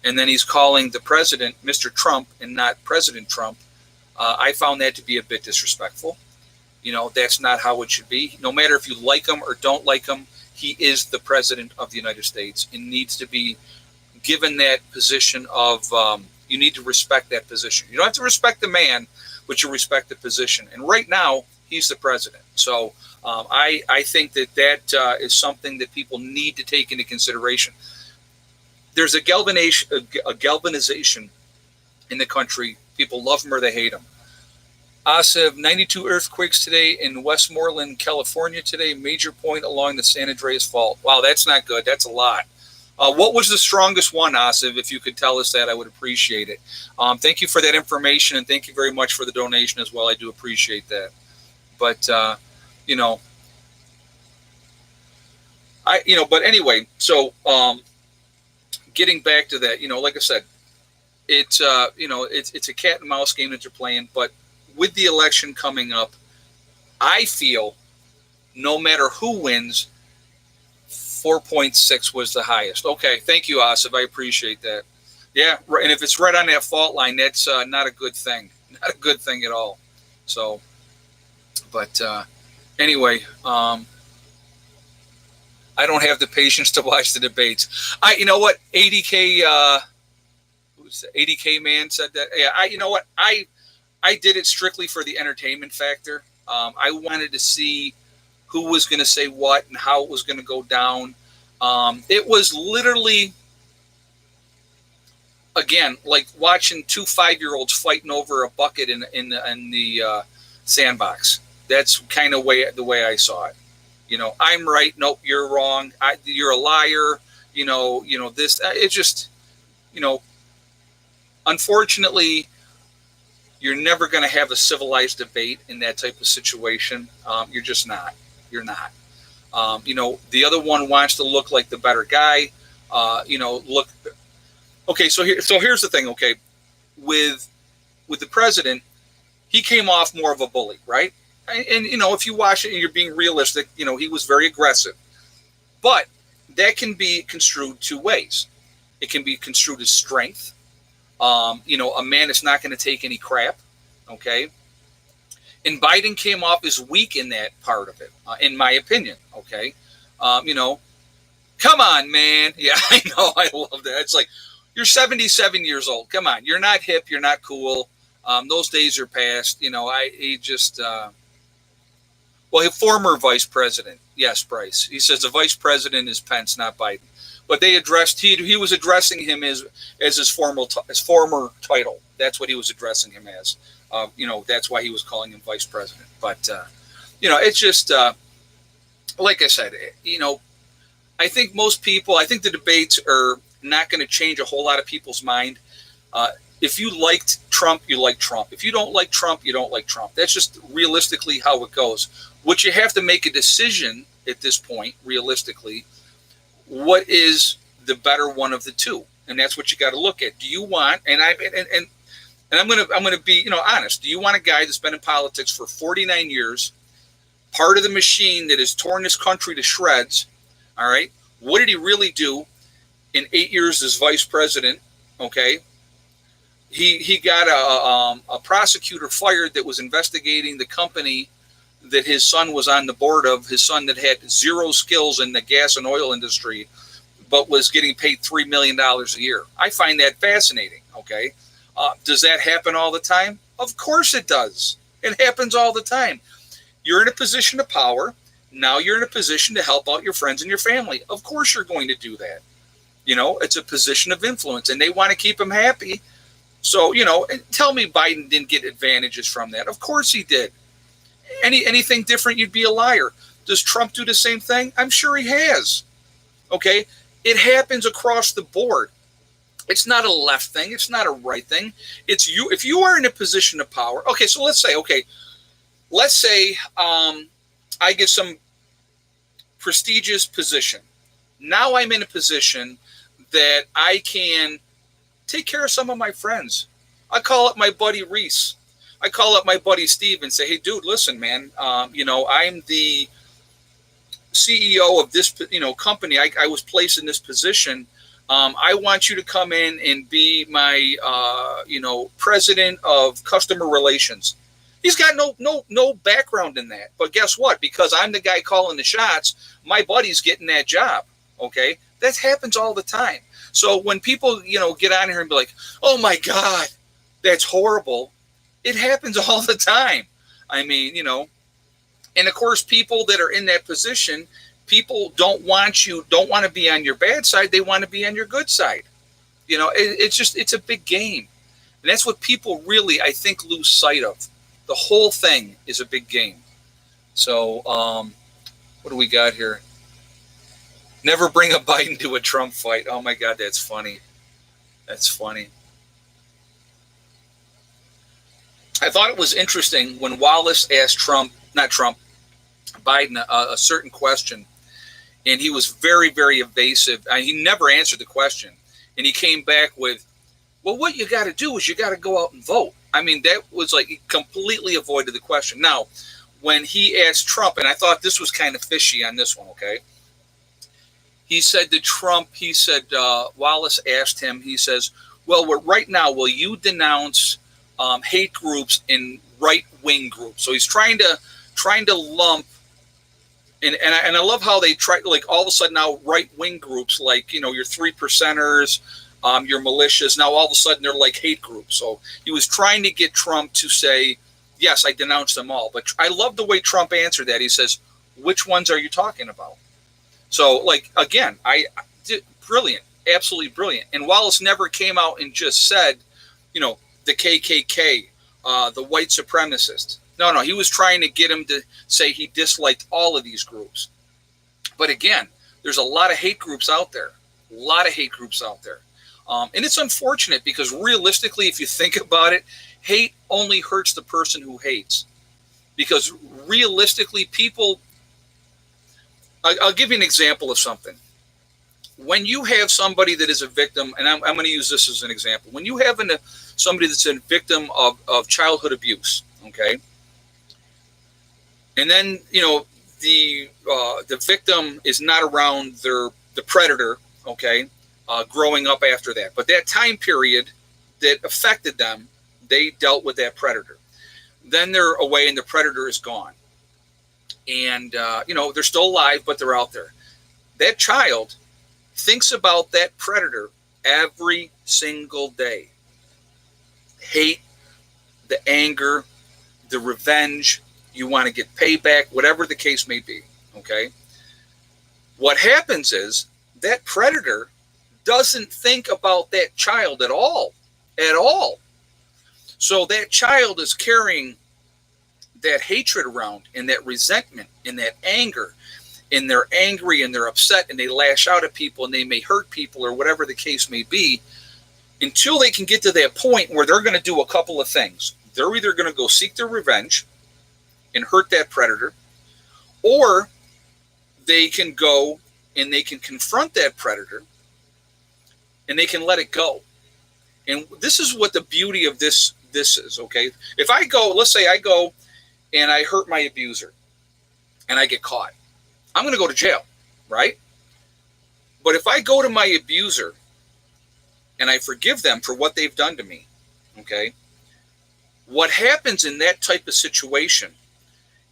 and then he's calling the president Mr. Trump and not President Trump, I found that to be a bit disrespectful. That's not how it should be. No matter if you like him or don't like him, he is the president of the United States and needs to be given that position of, you need to respect that position. You don't have to respect the man, but you respect the position. And right now, he's the president. So I think that is something that people need to take into consideration. There's a galvanization in the country. People love him or they hate him. Asif, 92 earthquakes today in Westmoreland, California today. Major point along the San Andreas Fault. Wow, that's not good. That's a lot. What was the strongest one, Asif? If you could tell us that, I would appreciate it. Thank you for that information, and thank you very much for the donation as well. I do appreciate that. But but anyway, so getting back to that, like I said, it's a cat and mouse game that you're playing. But with the election coming up, I feel no matter who wins, 4.6 was the highest. Okay, thank you, Asif. I appreciate that. Yeah, and if it's right on that fault line, that's not a good thing. Not a good thing at all. So, but anyway, I don't have the patience to watch the debates. You know what? 80K, who's the 80K man said that? Yeah, you know what? I did it strictly for the entertainment factor. I wanted to see who was going to say what and how it was going to go down. It was literally, again, like watching two 5-year-olds fighting over a bucket in the sandbox. That's kind of the way I saw it. I'm right. Nope, you're wrong. You're a liar. This. It's just, unfortunately, you're never going to have a civilized debate in that type of situation. You're just not. You're not. The other one wants to look like the better guy. Look. Okay, so here's the thing. Okay, with the president, he came off more of a bully, right? And if you watch it and you're being realistic, he was very aggressive. But that can be construed two ways. It can be construed as strength. A man is not going to take any crap. Okay. And Biden came off as weak in that part of it, in my opinion. Okay. Come on, man. Yeah, I know. I love that. It's like, you're 77 years old. Come on. You're not hip. You're not cool. Those days are past. Former vice president. Yes, Bryce. He says the vice president is Pence, not Biden. But they addressed, he was addressing him as his former title. That's what he was addressing him as. That's why he was calling him vice president. But, it's just, like I said, I think the debates are not going to change a whole lot of people's mind. If you liked Trump, you like Trump. If you don't like Trump, you don't like Trump. That's just realistically how it goes. What you have to make a decision at this point, realistically, what is the better one of the two? And that's what you got to look at. Do you want, and I'm gonna be honest. Do you want a guy that's been in politics for 49 years, part of the machine that has torn this country to shreds? All right, what did he really do in 8 years as vice president? Okay, he got a prosecutor fired that was investigating the company that his son was on the board of, his son that had zero skills in the gas and oil industry, but was getting paid $3 million a year. I find that fascinating. Okay. Does that happen all the time? Of course it does. It happens all the time. You're in a position of power. Now you're in a position to help out your friends and your family. Of course you're going to do that. It's a position of influence and they want to keep them happy. So, tell me Biden didn't get advantages from that. Of course he did. Anything different, you'd be a liar. Does Trump do the same thing? I'm sure he has. Okay. It happens across the board. It's not a left thing. It's not a right thing. It's you. If you are in a position of power. Okay. So let's say I get some prestigious position. Now I'm in a position that I can take care of some of my friends. I call up my buddy Reese. I call up my buddy Steve and say, hey, dude, listen, man, I'm the CEO of this, company. I was placed in this position. I want you to come in and be my, president of customer relations. He's got no background in that. But guess what? Because I'm the guy calling the shots, my buddy's getting that job. Okay. That happens all the time. So when people, get on here and be like, oh my God, that's horrible. It happens all the time. I mean, and of course, people that are in that position, people don't want to be on your bad side. They want to be on your good side. It's a big game. And that's what people really, I think, lose sight of. The whole thing is a big game. So, what do we got here? Never bring a Biden to a Trump fight. Oh my God, that's funny. That's funny. I thought it was interesting when Wallace asked Biden a certain question, and he was very, very evasive. He never answered the question, and he came back with, well, what you got to do is you got to go out and vote. I mean, that was like he completely avoided the question. Now, when he asked Trump, and I thought this was kind of fishy on this one, okay? He said to Trump, Wallace asked him, he says, well, right now, will you denounce hate groups and right-wing groups? So he's trying to lump, and I love how they try, like, all of a sudden now right-wing groups, like, your 3%ers, your militias, now all of a sudden they're like hate groups. So he was trying to get Trump to say, yes, I denounce them all. But I love the way Trump answered that. He says, which ones are you talking about? So, like, again, brilliant, absolutely brilliant. And Wallace never came out and just said, the KKK, the white supremacists. No, he was trying to get him to say he disliked all of these groups. But again, there's a lot of hate groups out there. And it's unfortunate because realistically, if you think about it, hate only hurts the person who hates. Because realistically, people, I'll give you an example of something. When you have somebody that is a victim, and I'm going to use this as an example. When you have somebody that's a victim of childhood abuse, okay, and then the victim is not around the predator, okay, growing up after that, but that time period that affected them, they dealt with that predator. Then they're away, and the predator is gone, and they're still alive, but they're out there. That child thinks about that predator every single day. Hate, the anger, the revenge, you want to get payback, whatever the case may be, okay? What happens is that predator doesn't think about that child at all. So that child is carrying that hatred around, and that resentment, and that anger, and they're angry and they're upset and they lash out at people and they may hurt people or whatever the case may be, until they can get to that point where they're going to do a couple of things. They're either going to go seek their revenge and hurt that predator, or they can go and they can confront that predator and they can let it go. And this is what the beauty of this is, okay? If I go, let's say I go and I hurt my abuser and I get caught, I'm going to go to jail, right? But if I go to my abuser and I forgive them for what they've done to me, okay, what happens in that type of situation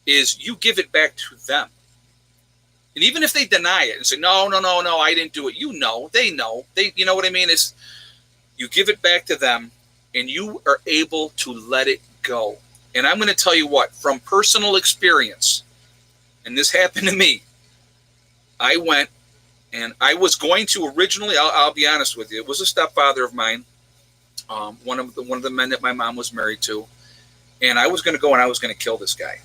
is you give it back to them. And even if they deny it and say, no, I didn't do it. They know. You know what I mean? Is you give it back to them and you are able to let it go. And I'm going to tell you what, from personal experience, and this happened to me, I went and I was going to originally, I'll be honest with you, it was a stepfather of mine, one of the men that my mom was married to, and I was going to go and I was going to kill this guy.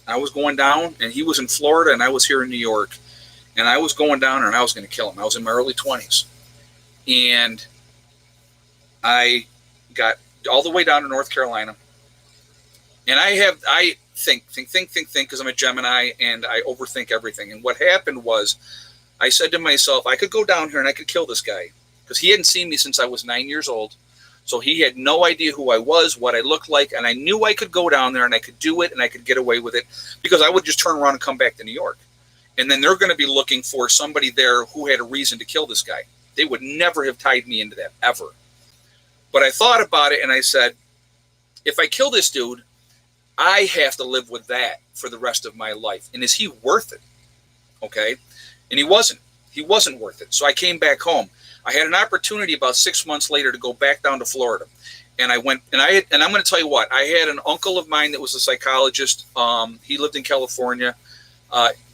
I was going down, and he was in Florida and I was here in New York, and I was going down and I was going to kill him. I was in my early 20s, and I got all the way down to North Carolina, and I think, because I'm a Gemini and I overthink everything. And what happened was, I said to myself, I could go down here and I could kill this guy, because he hadn't seen me since I was 9 years old. So he had no idea who I was, what I looked like, and I knew I could go down there and I could do it and I could get away with it, because I would just turn around and come back to New York. And then they're going to be looking for somebody there who had a reason to kill this guy. They would never have tied me into that, ever. But I thought about it and I said, if I kill this dude, I have to live with that for the rest of my life. And is he worth it? Okay. And he wasn't worth it. So I came back home. I had an opportunity about 6 months later to go back down to Florida. And I went, and I'm going to tell you what, I had an uncle of mine that was a psychologist. He lived in California.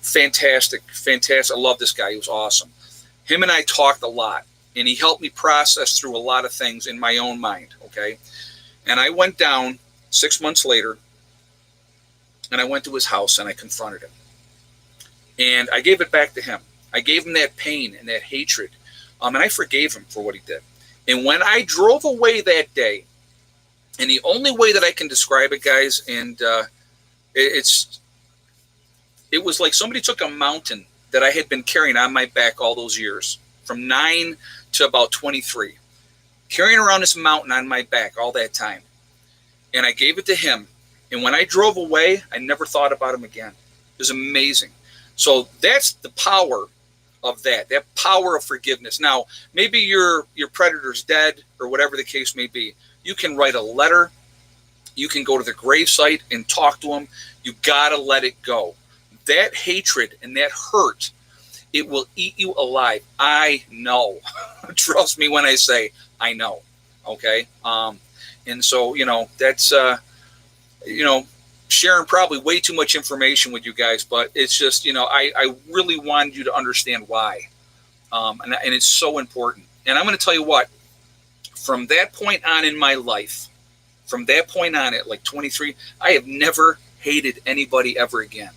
Fantastic. I love this guy. He was awesome. Him and I talked a lot, and he helped me process through a lot of things in my own mind. Okay. And I went down 6 months later, and I went to his house and I confronted him. And I gave it back to him. I gave him that pain and that hatred. And I forgave him for what he did. And when I drove away that day, and the only way that I can describe it, guys, and it was like somebody took a mountain that I had been carrying on my back all those years, from 9 to about 23, carrying around this mountain on my back all that time. And I gave it to him. And when I drove away, I never thought about him again. It was amazing. So that's the power of that power of forgiveness. Now, maybe your predator's dead or whatever the case may be. You can write a letter. You can go to the gravesite and talk to him. You got to let it go. That hatred and that hurt, it will eat you alive. I know. Trust me when I say I know. Okay? And so, that's... sharing probably way too much information with you guys, but it's just, I really wanted you to understand why. And it's so important. And I'm going to tell you what, from that point on in my life, from that point on at like 23, I have never hated anybody ever again,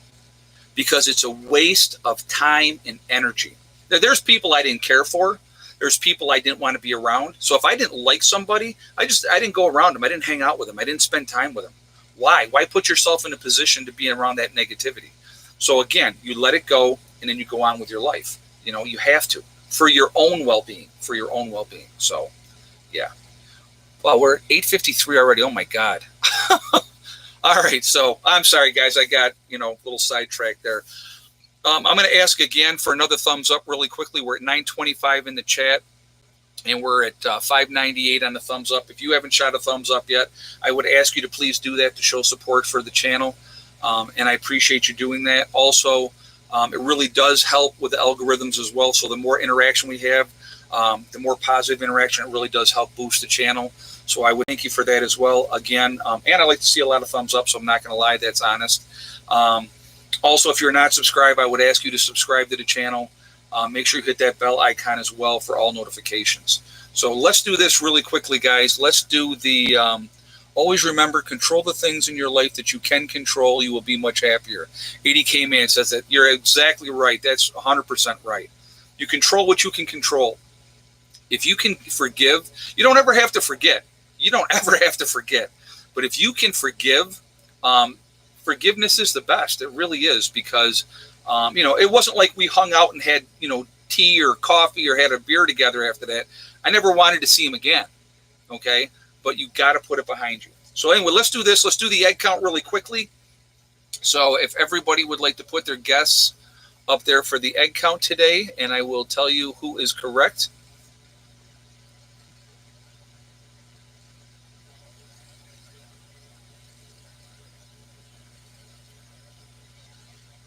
because it's a waste of time and energy. There's people I didn't care for. There's people I didn't want to be around. So if I didn't like somebody, I didn't go around them. I didn't hang out with them. I didn't spend time with them. Why? Why put yourself in a position to be around that negativity? So again, you let it go, and then you go on with your life. You have to, for your own well-being, So yeah. Wow, we're at 8:53 already. Oh my God. All right. So I'm sorry, guys. I got, a little sidetracked there. I'm going to ask again for another thumbs up really quickly. We're at 925 in the chat, and we're at 598 on the thumbs up. If you haven't shot a thumbs up yet, I would ask you to please do that to show support for the channel. And I appreciate you doing that. Also, it really does help with the algorithms as well. So the more interaction we have, the more positive interaction, it really does help boost the channel. So I would thank you for that as well. Again, and I like to see a lot of thumbs up, so I'm not going to lie, that's honest. Also, if you're not subscribed, I would ask you to subscribe to the channel. Make sure you hit that bell icon as well for all notifications. So let's do this really quickly, guys. Let's do the, always remember, control the things in your life that you can control. You will be much happier. 80K Man says that. You're exactly right. That's 100% right. You control what you can control. If you can forgive, you don't ever have to forget. But if you can forgive, forgiveness is the best. It really is, because, it wasn't like we hung out and had, tea or coffee or had a beer together after that. I never wanted to see him again. Okay. But you got to put it behind you. So anyway, let's do this. Let's do the egg count really quickly. So if everybody would like to put their guesses up there for the egg count today, and I will tell you who is correct.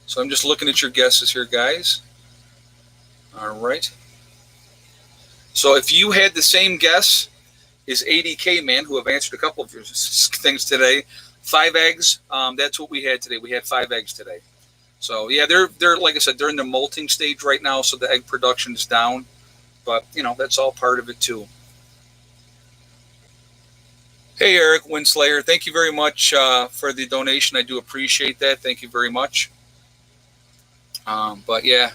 So I'm just looking at your guesses here, guys. All right. So if you had the same guess as 80K Man, who have answered a couple of things today, 5 eggs. That's what we had today. We had 5 eggs today. So yeah, they're like I said, they're in the molting stage right now, so the egg production is down. But that's all part of it too. Hey, Eric Winslayer, thank you very much for the donation. I do appreciate that. Thank you very much. But yeah,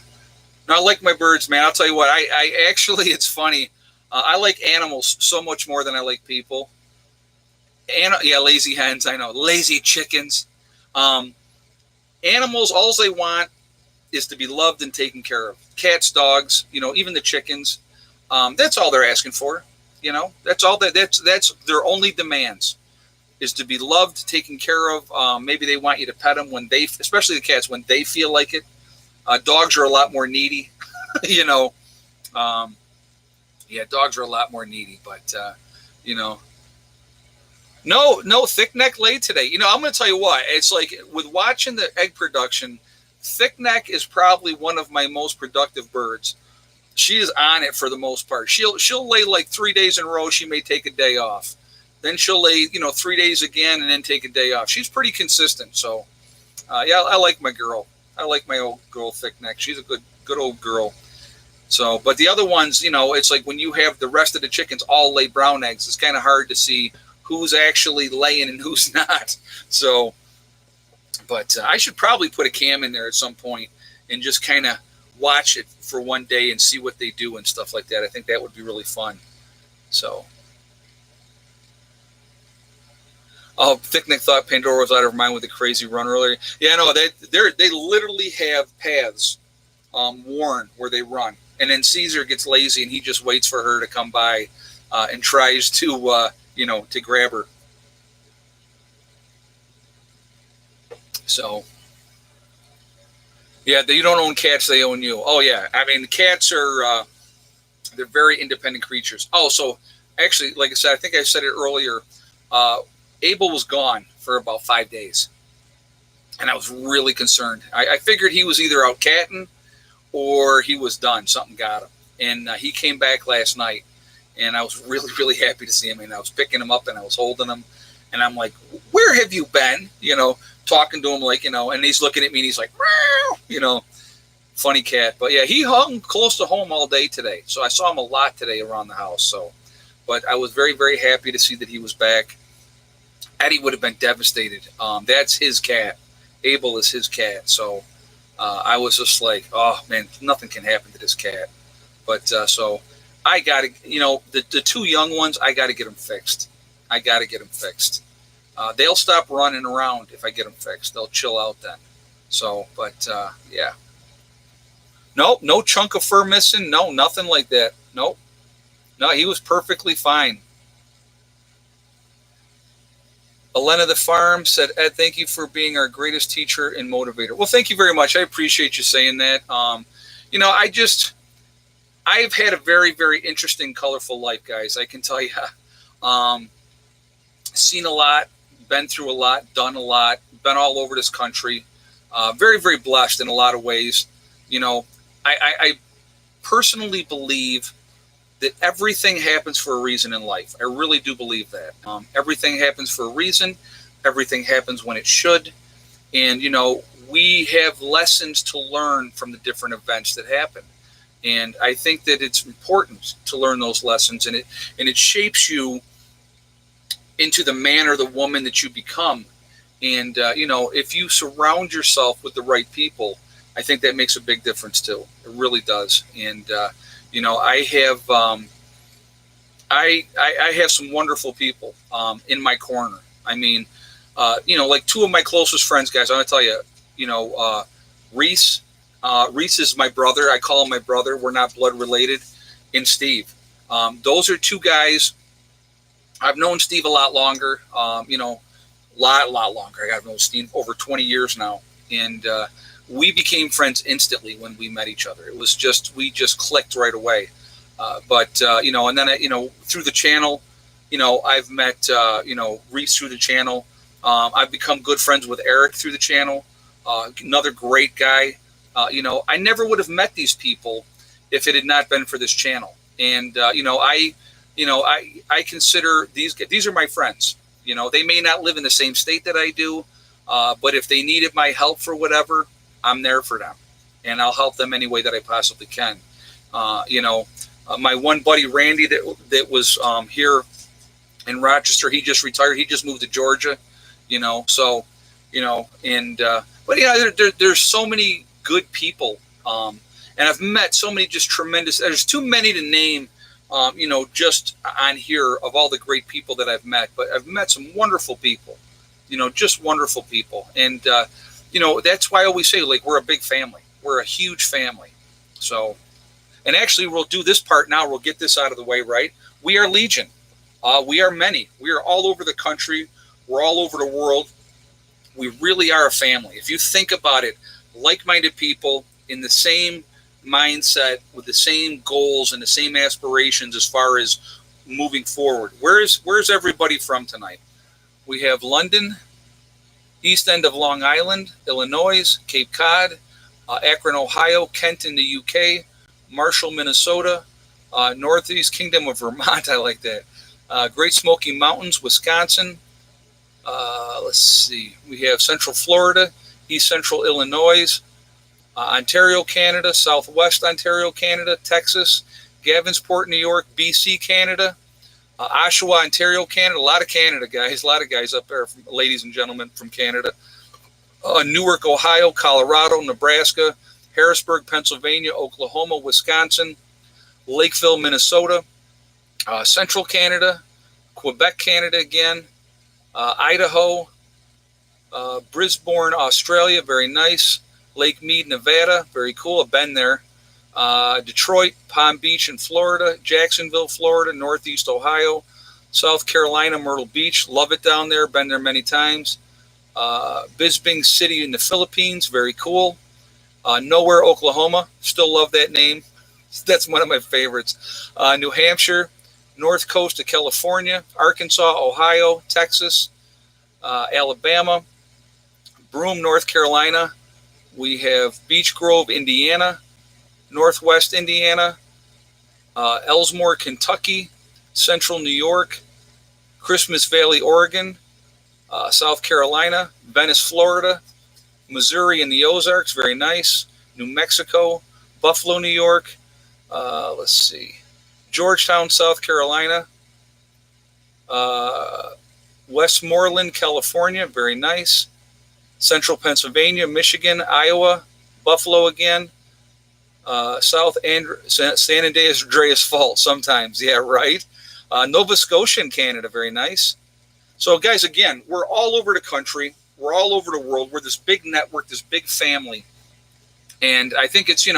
no, I like my birds, man. I'll tell you what, I actually, it's funny. I like animals so much more than I like people. Yeah, lazy hens, I know. Lazy chickens. Animals, all they want is to be loved and taken care of. Cats, dogs, even the chickens. That's all they're asking for. That's all that's their only demands, is to be loved, taken care of. Maybe they want you to pet them especially the cats, when they feel like it. Dogs are a lot more needy, Yeah, dogs are a lot more needy, but, no thick neck laid today. I'm going to tell you what, it's like with watching the egg production, thick neck is probably one of my most productive birds. She is on it for the most part. She'll lay like 3 days in a row. She may take a day off. Then she'll lay, 3 days again and then take a day off. She's pretty consistent. So, yeah, I like my girl. I like my old girl, thick neck. She's a good old girl. So, but the other ones, it's like when you have the rest of the chickens all lay brown eggs, it's kind of hard to see who's actually laying and who's not. So, but I should probably put a cam in there at some point and just kind of watch it for one day and see what they do and stuff like that. I think that would be really fun. So. Oh, Thickneck thought Pandora was out of her mind with the crazy run earlier. Yeah, no, they literally have paths worn where they run. And then Caesar gets lazy and he just waits for her to come by and tries to, to grab her. So, yeah, you don't own cats, they own you. Oh, yeah. I mean, cats are, they're very independent creatures. Oh, so actually, like I said, I think I said it earlier, Abel was gone for about 5 days, and I was really concerned. I figured he was either out catting or he was done. Something got him, and he came back last night, and I was really, really happy to see him. And I was picking him up, and I was holding him, and I'm like, "Where have you been?" Talking to him like, and he's looking at me, and he's like, "Meow," funny cat. But yeah, he hung close to home all day today, so I saw him a lot today around the house. So, but I was very, very happy to see that he was back. Eddie would have been devastated. That's his cat. Abel is his cat. So I was just like, oh, man, nothing can happen to this cat. But so I got to, the 2 young ones, I got to get them fixed. They'll stop running around if I get them fixed. They'll chill out then. So, but yeah. Nope, no chunk of fur missing. No, nothing like that. Nope. No, he was perfectly fine. Elena the Farm said, Ed, thank you for being our greatest teacher and motivator. Well, thank you very much. I appreciate you saying that. I've had a very, very interesting, colorful life, guys. I can tell you. Um, Seen a lot, been through a lot, done a lot, been all over this country. Very, very blessed in a lot of ways. You know, I personally believe that everything happens for a reason in life. I really do believe that. Everything happens for a reason. Everything happens when it should. And, we have lessons to learn from the different events that happen. And I think that it's important to learn those lessons, and it shapes you into the man or the woman that you become. And, if you surround yourself with the right people, I think that makes a big difference too. It really does. And, I have I have some wonderful people in my corner. I mean, like two of my closest friends, guys. I'm gonna tell you, Reese. Reese is my brother. I call him my brother. We're not blood related. And Steve. Those are two guys. I've known Steve a lot longer. Lot longer. I've known Steve over 20 years now, and we became friends instantly when we met each other. It was we just clicked right away. And then through the channel, I've met Reese through the channel. I've become good friends with Eric through the channel. Another great guy. I never would have met these people if it had not been for this channel. And I consider these are my friends. They may not live in the same state that I do, but if they needed my help for whatever, I'm there for them, and I'll help them any way that I possibly can. My one buddy Randy that was here in Rochester, he just retired. He just moved to Georgia. There's so many good people, and I've met so many just tremendous. There's too many to name. Just on here of all the great people that I've met, but I've met some wonderful people, just wonderful people. And, that's why I always say, like, we're a big family. We're a huge family. So, and actually we'll do this part now. We'll get this out of the way, right? We are Legion. We are many. We are all over the country. We're all over the world. We really are a family. If you think about it, like-minded people in the same mindset with the same goals and the same aspirations as far as moving forward. Where's everybody from tonight? We have London, east end of Long Island, Illinois, Cape Cod, Akron, Ohio, Kent in the UK, Marshall, Minnesota, Northeast Kingdom of Vermont. I like that. Great Smoky Mountains, Wisconsin. Let's see. We have Central Florida, East Central Illinois, Ontario, Canada, Southwest Ontario, Canada, Texas, Gavinsport, New York, BC, Canada, Oshawa, Ontario, Canada. A lot of Canada guys, a lot of guys up there, ladies and gentlemen from Canada. Newark, Ohio, Colorado, Nebraska, Harrisburg, Pennsylvania, Oklahoma, Wisconsin, Lakeville, Minnesota, Central Canada, Quebec, Canada again, Idaho, Brisbane, Australia, very nice. Lake Mead, Nevada, very cool. I've been there. Detroit, Palm Beach in Florida, Jacksonville, Florida, Northeast Ohio, South Carolina, Myrtle Beach. Love it down there. Been there many times. Bisbee City in the Philippines, very cool. Nowhere, Oklahoma. Still love that name. That's one of my favorites. New Hampshire, North Coast of California, Arkansas, Ohio, Texas, Alabama, Broome, North Carolina. We have Beech Grove, Indiana, Northwest Indiana, Elsmore, Kentucky, Central New York, Christmas Valley, Oregon, South Carolina, Venice, Florida, Missouri and the Ozarks, very nice, New Mexico, Buffalo, New York, let's see, Georgetown, South Carolina, Westmoreland, California, very nice, Central Pennsylvania, Michigan, Iowa, Buffalo again, San Andreas Fault sometimes. Yeah, right. Nova Scotia in Canada, very nice. So, guys, again, we're all over the country. We're all over the world. We're this big network, this big family. And I think it's,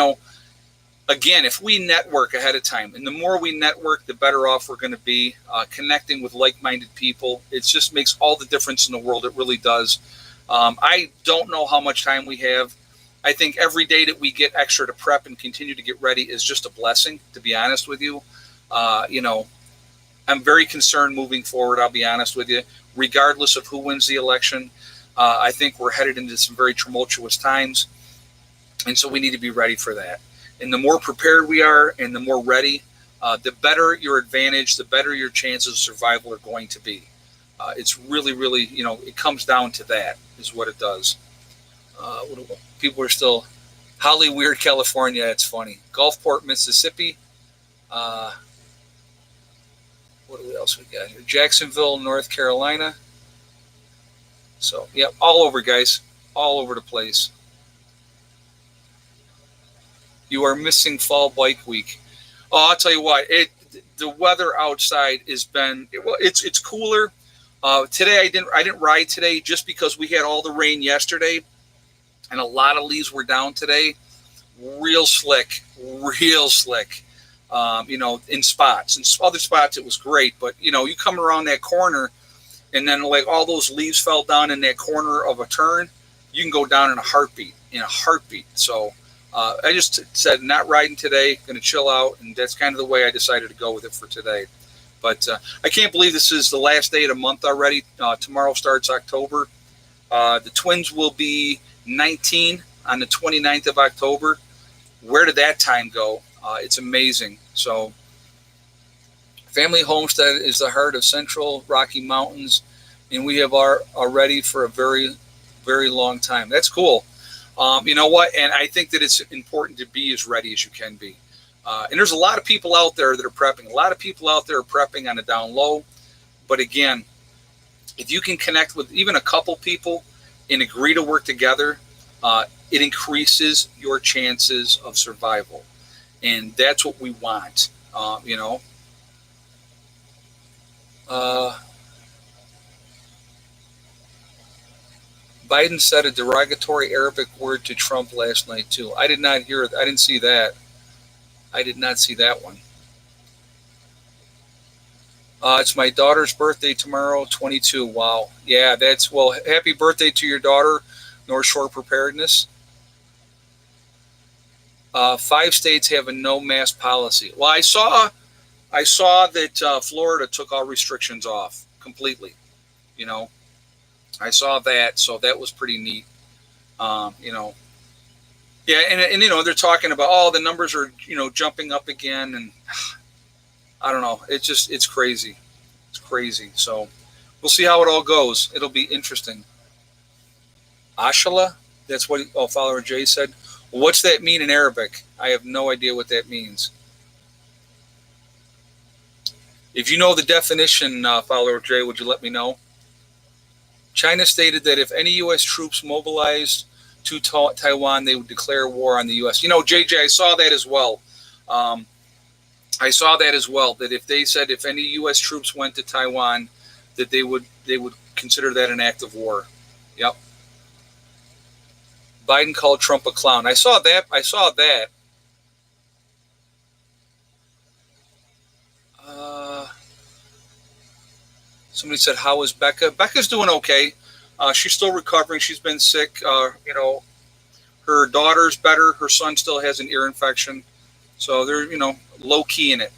again, if we network ahead of time, and the more we network, the better off we're going to be. Connecting with like-minded people, it just makes all the difference in the world. It really does. I don't know how much time we have. I think every day that we get extra to prep and continue to get ready is just a blessing, to be honest with you. I'm very concerned moving forward, I'll be honest with you. Regardless of who wins the election, I think we're headed into some very tumultuous times. And so we need to be ready for that. And the more prepared we are and the more ready, the better your advantage, the better your chances of survival are going to be. It's really, really, it comes down to that is what it does. People are still, Holly Weird, California, it's funny. Gulfport, Mississippi. What else we got here? Jacksonville, North Carolina. So, yeah, all over, guys. All over the place. You are missing fall bike week. Oh, I'll tell you what. The weather outside has been, it's cooler. Today I didn't ride today just because we had all the rain yesterday, and a lot of leaves were down today. Real slick. In spots. In other spots, it was great. But, you come around that corner and then like all those leaves fell down in that corner of a turn, you can go down in a heartbeat. So I just said not riding today, going to chill out. And that's kind of the way I decided to go with it for today. But I can't believe this is the last day of the month already. Tomorrow starts October. The Twins will be 19 on the 29th of October. Where did that time go? It's amazing. So family homestead is the heart of Central Rocky Mountains, and we have already for a very, very long time. That's cool. You know what? And I think that it's important to be as ready as you can be. And there's a lot of people out there that are prepping. A lot of people out there are prepping on a down low. But again, if you can connect with even a couple people and agree to work together, it increases your chances of survival. And that's what we want, Biden said a derogatory Arabic word to Trump last night, too. I did not hear it. I didn't see that. I did not see that one. It's my daughter's birthday tomorrow, 22. Wow. Yeah, happy birthday to your daughter, North Shore Preparedness. 5 states have a no mask policy. Well, I saw that Florida took all restrictions off completely. I saw that, so that was pretty neat. Yeah, and they're talking about the numbers are jumping up again, and I don't know. It's crazy. It's crazy. So we'll see how it all goes. It'll be interesting. Ashala, that's what follower Jay said. What's that mean in Arabic? I have no idea what that means. If you know the definition, follower Jay, would you let me know? China stated that if any U.S. troops mobilized to Taiwan, they would declare war on the U.S. JJ, I saw that as well. That if any U.S. troops went to Taiwan, that they would consider that an act of war. Yep. Biden called Trump a clown. I saw that. Somebody said, how is Becca? Becca's doing okay. She's still recovering. She's been sick. Her daughter's better. Her son still has an ear infection. So they're, low key in it.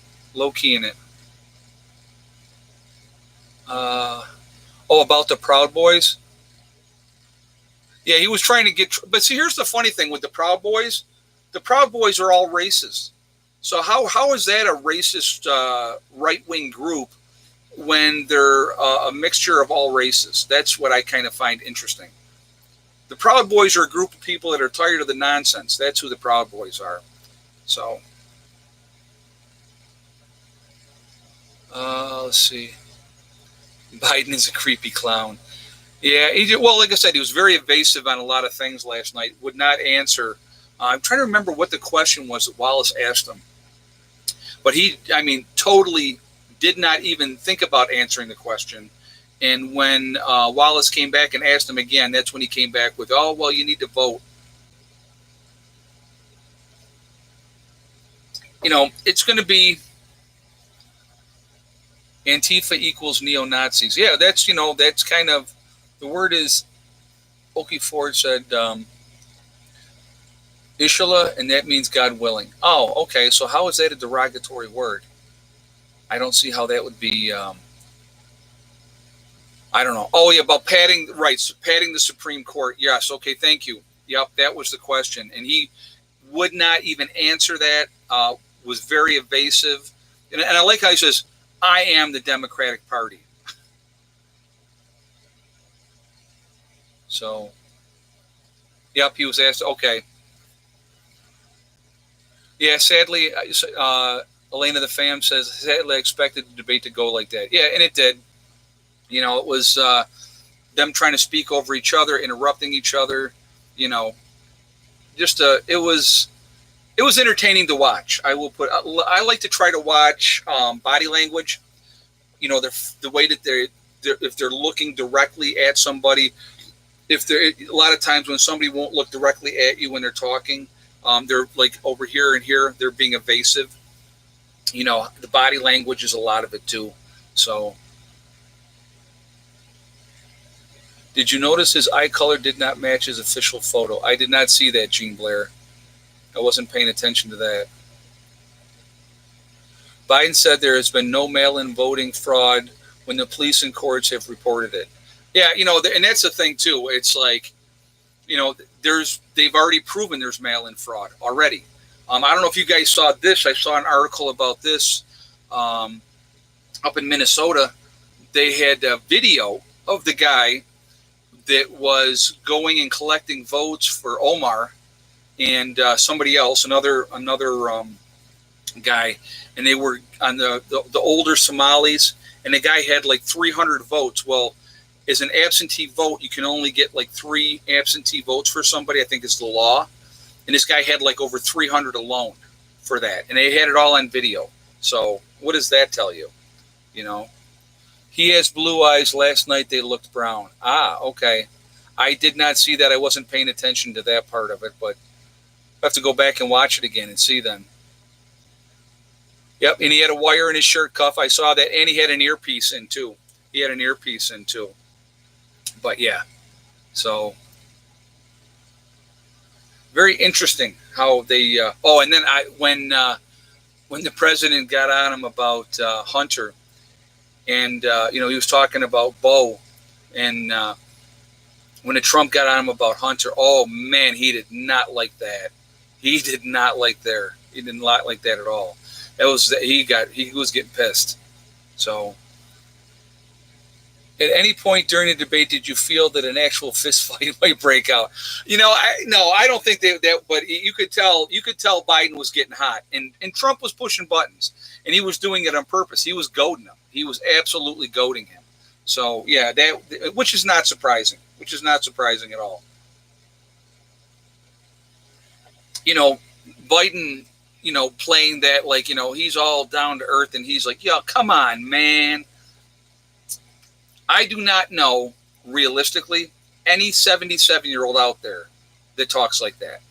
About the Proud Boys. Yeah, he was trying to get, but see, here's the funny thing with the Proud Boys. The Proud Boys are all racist. So how is that a racist right-wing group when they're a mixture of all races? That's what I kind of find interesting. The Proud Boys are a group of people that are tired of the nonsense. That's who the Proud Boys are. So, let's see. Biden is a creepy clown. Yeah, like I said, he was very evasive on a lot of things last night. Would not answer. I'm trying to remember what the question was that Wallace asked him. But he, totally did not even think about answering the question. And when Wallace came back and asked him again, that's when he came back with, oh, well, you need to vote. It's going to be Antifa equals neo-Nazis. Yeah, that's kind of, the word is, Okie Ford said, Ishala, and that means God willing. Oh, okay, so how is that a derogatory word? I don't see how that would be, I don't know. Oh, yeah, about padding the Supreme Court. Yes, okay, thank you. Yep, that was the question. And he would not even answer that, was very evasive. And I like how he says, I am the Democratic Party. So, yep, he was asked, okay. Yeah, sadly, Elena the Fam says, sadly, I expected the debate to go like that. Yeah, and it did. It was them trying to speak over each other, interrupting each other. It was entertaining to watch. I like to try to watch body language. The way that if they're looking directly at somebody. A lot of times when somebody won't look directly at you when they're talking, they're like over here and here, they're being evasive. The body language is a lot of it too. So, did you notice his eye color did not match his official photo? I did not see that, Gene Blair. I wasn't paying attention to that. Biden said there has been no mail-in voting fraud when the police and courts have reported it. Yeah, and that's the thing too. It's like, they've already proven there's mail-in fraud already. I don't know if you guys saw this. I saw an article about this up in Minnesota. They had a video of the guy that was going and collecting votes for Omar and somebody else, another guy, and they were on the older Somalis, and the guy had like 300 votes. Well, as an absentee vote, you can only get like 3 absentee votes for somebody, I think is the law. And this guy had like over 300 alone for that. And they had it all on video. So what does that tell you? He has blue eyes. Last night they looked brown. Ah, okay. I did not see that. I wasn't paying attention to that part of it, but I have to go back and watch it again and see then. Yep, and he had a wire in his shirt cuff. I saw that. And he had an earpiece in too. But yeah, so very interesting how they. And then when the president got on him about Hunter, and he was talking about Bo, and when the Trump got on him about Hunter, oh man, he did not like that. He did not like that at all. He was getting pissed. So. At any point during the debate, did you feel that an actual fist fight might break out? I don't think that. But you could tell Biden was getting hot, and Trump was pushing buttons, and he was doing it on purpose. He was goading him. He was absolutely goading him. So yeah, which is not surprising. Which is not surprising at all. Biden, playing that like he's all down to earth, and he's like, "Yo, come on, man." I do not know, realistically, any 77-year-old out there that talks like that.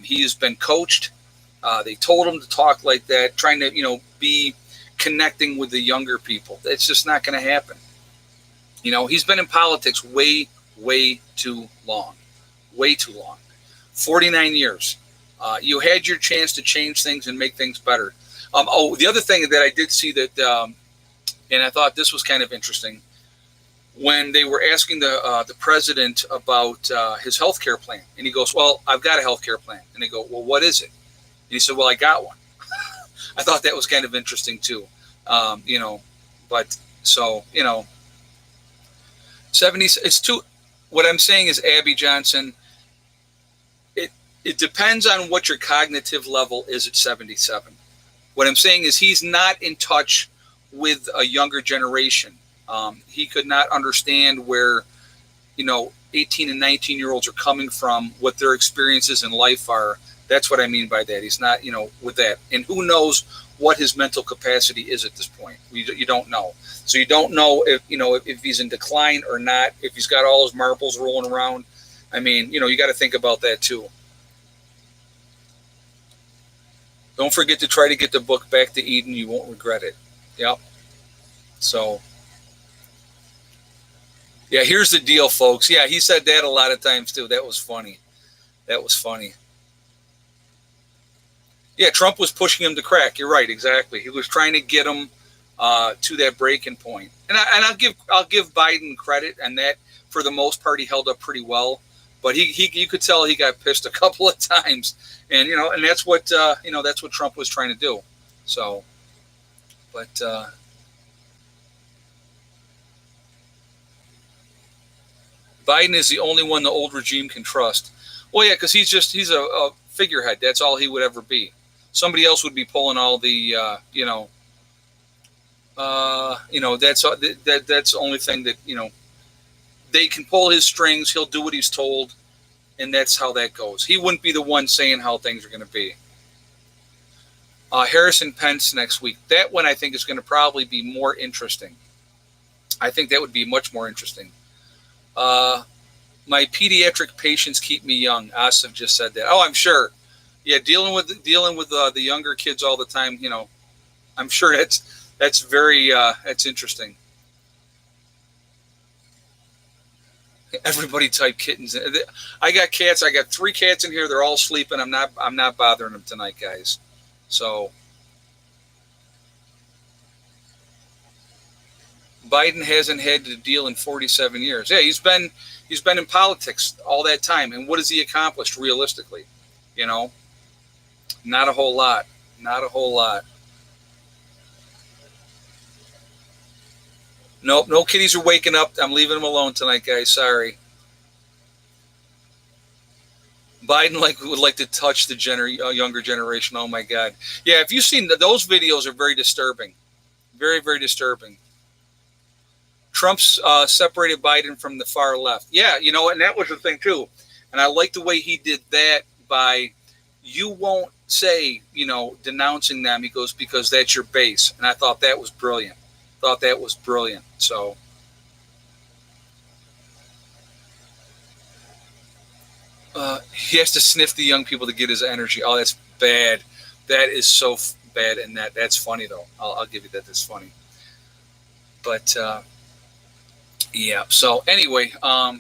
He's been coached. They told him to talk like that, trying to, be connecting with the younger people. It's just not going to happen. He's been in politics way, way too long. Way too long. 49 years. You had your chance to change things and make things better. The other thing that I did see that, and I thought this was kind of interesting, when they were asking the president about his health care plan. And he goes, well, I've got a health care plan. And they go, well, what is it? And he said, well, I got one. I thought that was kind of interesting too. But so, 70s, it's too, what I'm saying is, Abby Johnson, it depends on what your cognitive level is at 77. What I'm saying is he's not in touch with a younger generation. He could not understand where, 18 and 19-year-olds are coming from, what their experiences in life are. That's what I mean by that. He's not, with that. And who knows what his mental capacity is at this point. You don't know. So you don't know if he's in decline or not, if he's got all his marbles rolling around. I mean, you got to think about that too. Don't forget to try to get the book Back to Eden. You won't regret it. Yep. So, yeah, here's the deal, folks. Yeah, he said that a lot of times too. That was funny. That was funny. Yeah, Trump was pushing him to crack. You're right, exactly. He was trying to get him to that breaking point. And I'll give Biden credit, and that for the most part he held up pretty well. But you could tell he got pissed a couple of times, and and that's what that's what Trump was trying to do. So, but Biden is the only one the old regime can trust. Well, yeah, because he's a figurehead. That's all he would ever be. Somebody else would be pulling all the that's the only thing that they can pull his strings. He'll do what he's told, and that's how that goes. He wouldn't be the one saying how things are going to be. Harrison Pence next week. That one I think is going to probably be more interesting. I think that would be much more interesting. My pediatric patients keep me young. Asif just said that. Oh, I'm sure. Yeah, dealing with the younger kids all the time. I'm sure that's very that's interesting. Everybody type kittens. I got cats. I got 3 cats in here. They're all sleeping. I'm not bothering them tonight, guys. So Biden hasn't had to deal in 47 years. Yeah, he's been in politics all that time. And what has he accomplished realistically? Not a whole lot. Not a whole lot. Nope, no kitties are waking up. I'm leaving them alone tonight, guys. Sorry. Biden would like to touch the younger generation. Oh my God. Yeah, if you've seen those videos, are very disturbing. Very, very disturbing. Trump's separated Biden from the far left. Yeah, and that was the thing too. And I like the way he did that by, you won't say, denouncing them. He goes, because that's your base. And I thought that was brilliant. So he has to sniff the young people to get his energy. Oh, that's bad. That is so bad. And that's funny though. I'll give you that. That's funny. But yeah. So anyway, yeah,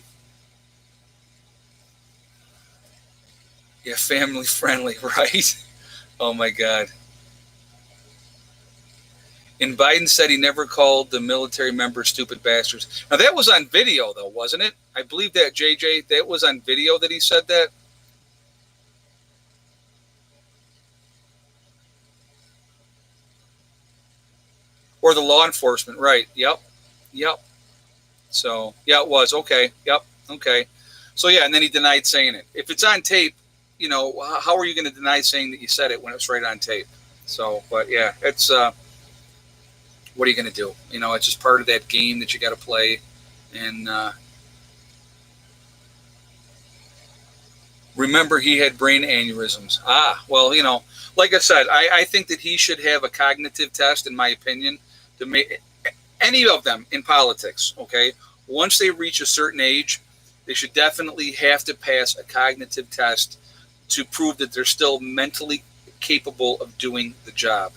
family friendly, right? Oh my God. And Biden said he never called the military members stupid bastards. Now that was on video though, wasn't it? I believe that, JJ, that was on video that he said that. Or the law enforcement, right? Yep. So yeah, it was okay. Yep. Okay. So yeah, and then he denied saying it. If it's on tape, how are you going to deny saying that you said it when it's right on tape? So, but yeah, it's what are you going to do? It's just part of that game that you got to play. And remember, he had brain aneurysms. Well, like I said, I think that he should have a cognitive test, in my opinion, to make any of them in politics. Okay, once they reach a certain age, they should definitely have to pass a cognitive test to prove that they're still mentally capable of doing the job.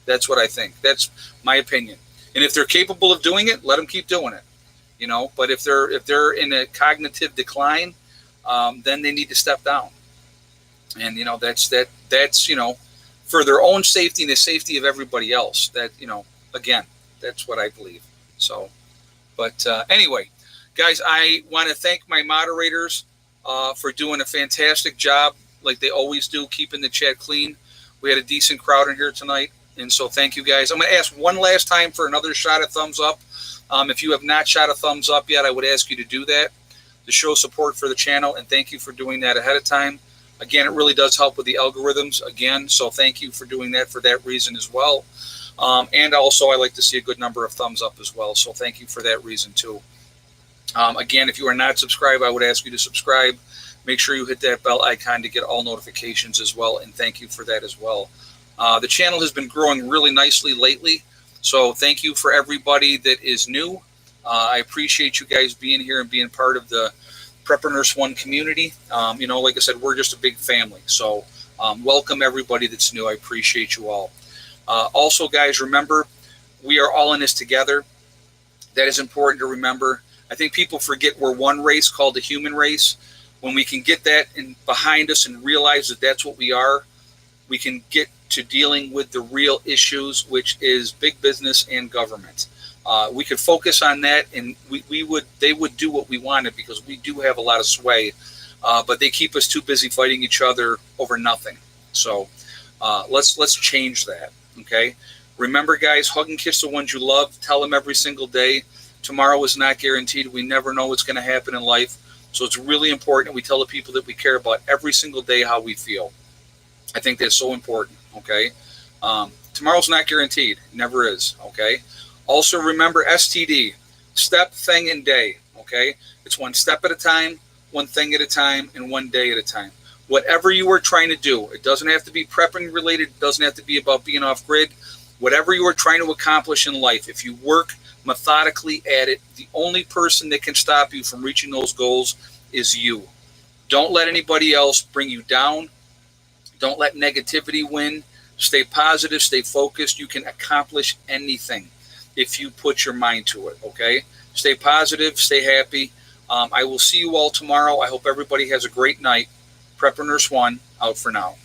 That's what I think. That's my opinion. And if they're capable of doing it, let them keep doing it. But if they're in a cognitive decline, then they need to step down. And that's for their own safety and the safety of everybody else. That again, that's what I believe. So, but anyway, guys, I want to thank my moderators for doing a fantastic job, like they always do, keeping the chat clean. We had a decent crowd in here tonight. And so thank you, guys. I'm going to ask one last time for another shot of thumbs up. If you have not shot a thumbs up yet, I would ask you to do that to show support for the channel. And thank you for doing that ahead of time. Again, it really does help with the algorithms again. So thank you for doing that for that reason as well. And also, I like to see a good number of thumbs up as well. So thank you for that reason too. Again, if you are not subscribed, I would ask you to subscribe. Make sure you hit that bell icon to get all notifications as well. And thank you for that as well. The channel has been growing really nicely lately, so thank you for everybody that is new. I appreciate you guys being here and being part of the Prepper Nurse One community. Like I said, we're just a big family, so welcome everybody that's new. I appreciate you all. Also, guys, remember, we are all in this together. That is important to remember. I think people forget we're one race called the human race. When we can get that behind us and realize that that's what we are, we can get to dealing with the real issues, which is big business and government. We could focus on that, and they would do what we wanted, because we do have a lot of sway, but they keep us too busy fighting each other over nothing. So let's change that. Okay. Remember, guys, hug and kiss the ones you love. Tell them every single day. Tomorrow is not guaranteed. We never know what's going to happen in life. So it's really important we tell the people that we care about every single day how we feel. I think that's so important. Okay. Tomorrow's not guaranteed. It never is. Okay. Also, remember STD, step, thing, and day. Okay. It's one step at a time, one thing at a time, and one day at a time. Whatever you are trying to do, it doesn't have to be prepping related. It doesn't have to be about being off grid. Whatever you are trying to accomplish in life, if you work methodically at it, the only person that can stop you from reaching those goals is you. Don't let anybody else bring you down. Don't let negativity win. Stay positive, stay focused. You can accomplish anything if you put your mind to it, okay? Stay positive, stay happy. I will see you all tomorrow. I hope everybody has a great night. Prepper Nurse One, out for now.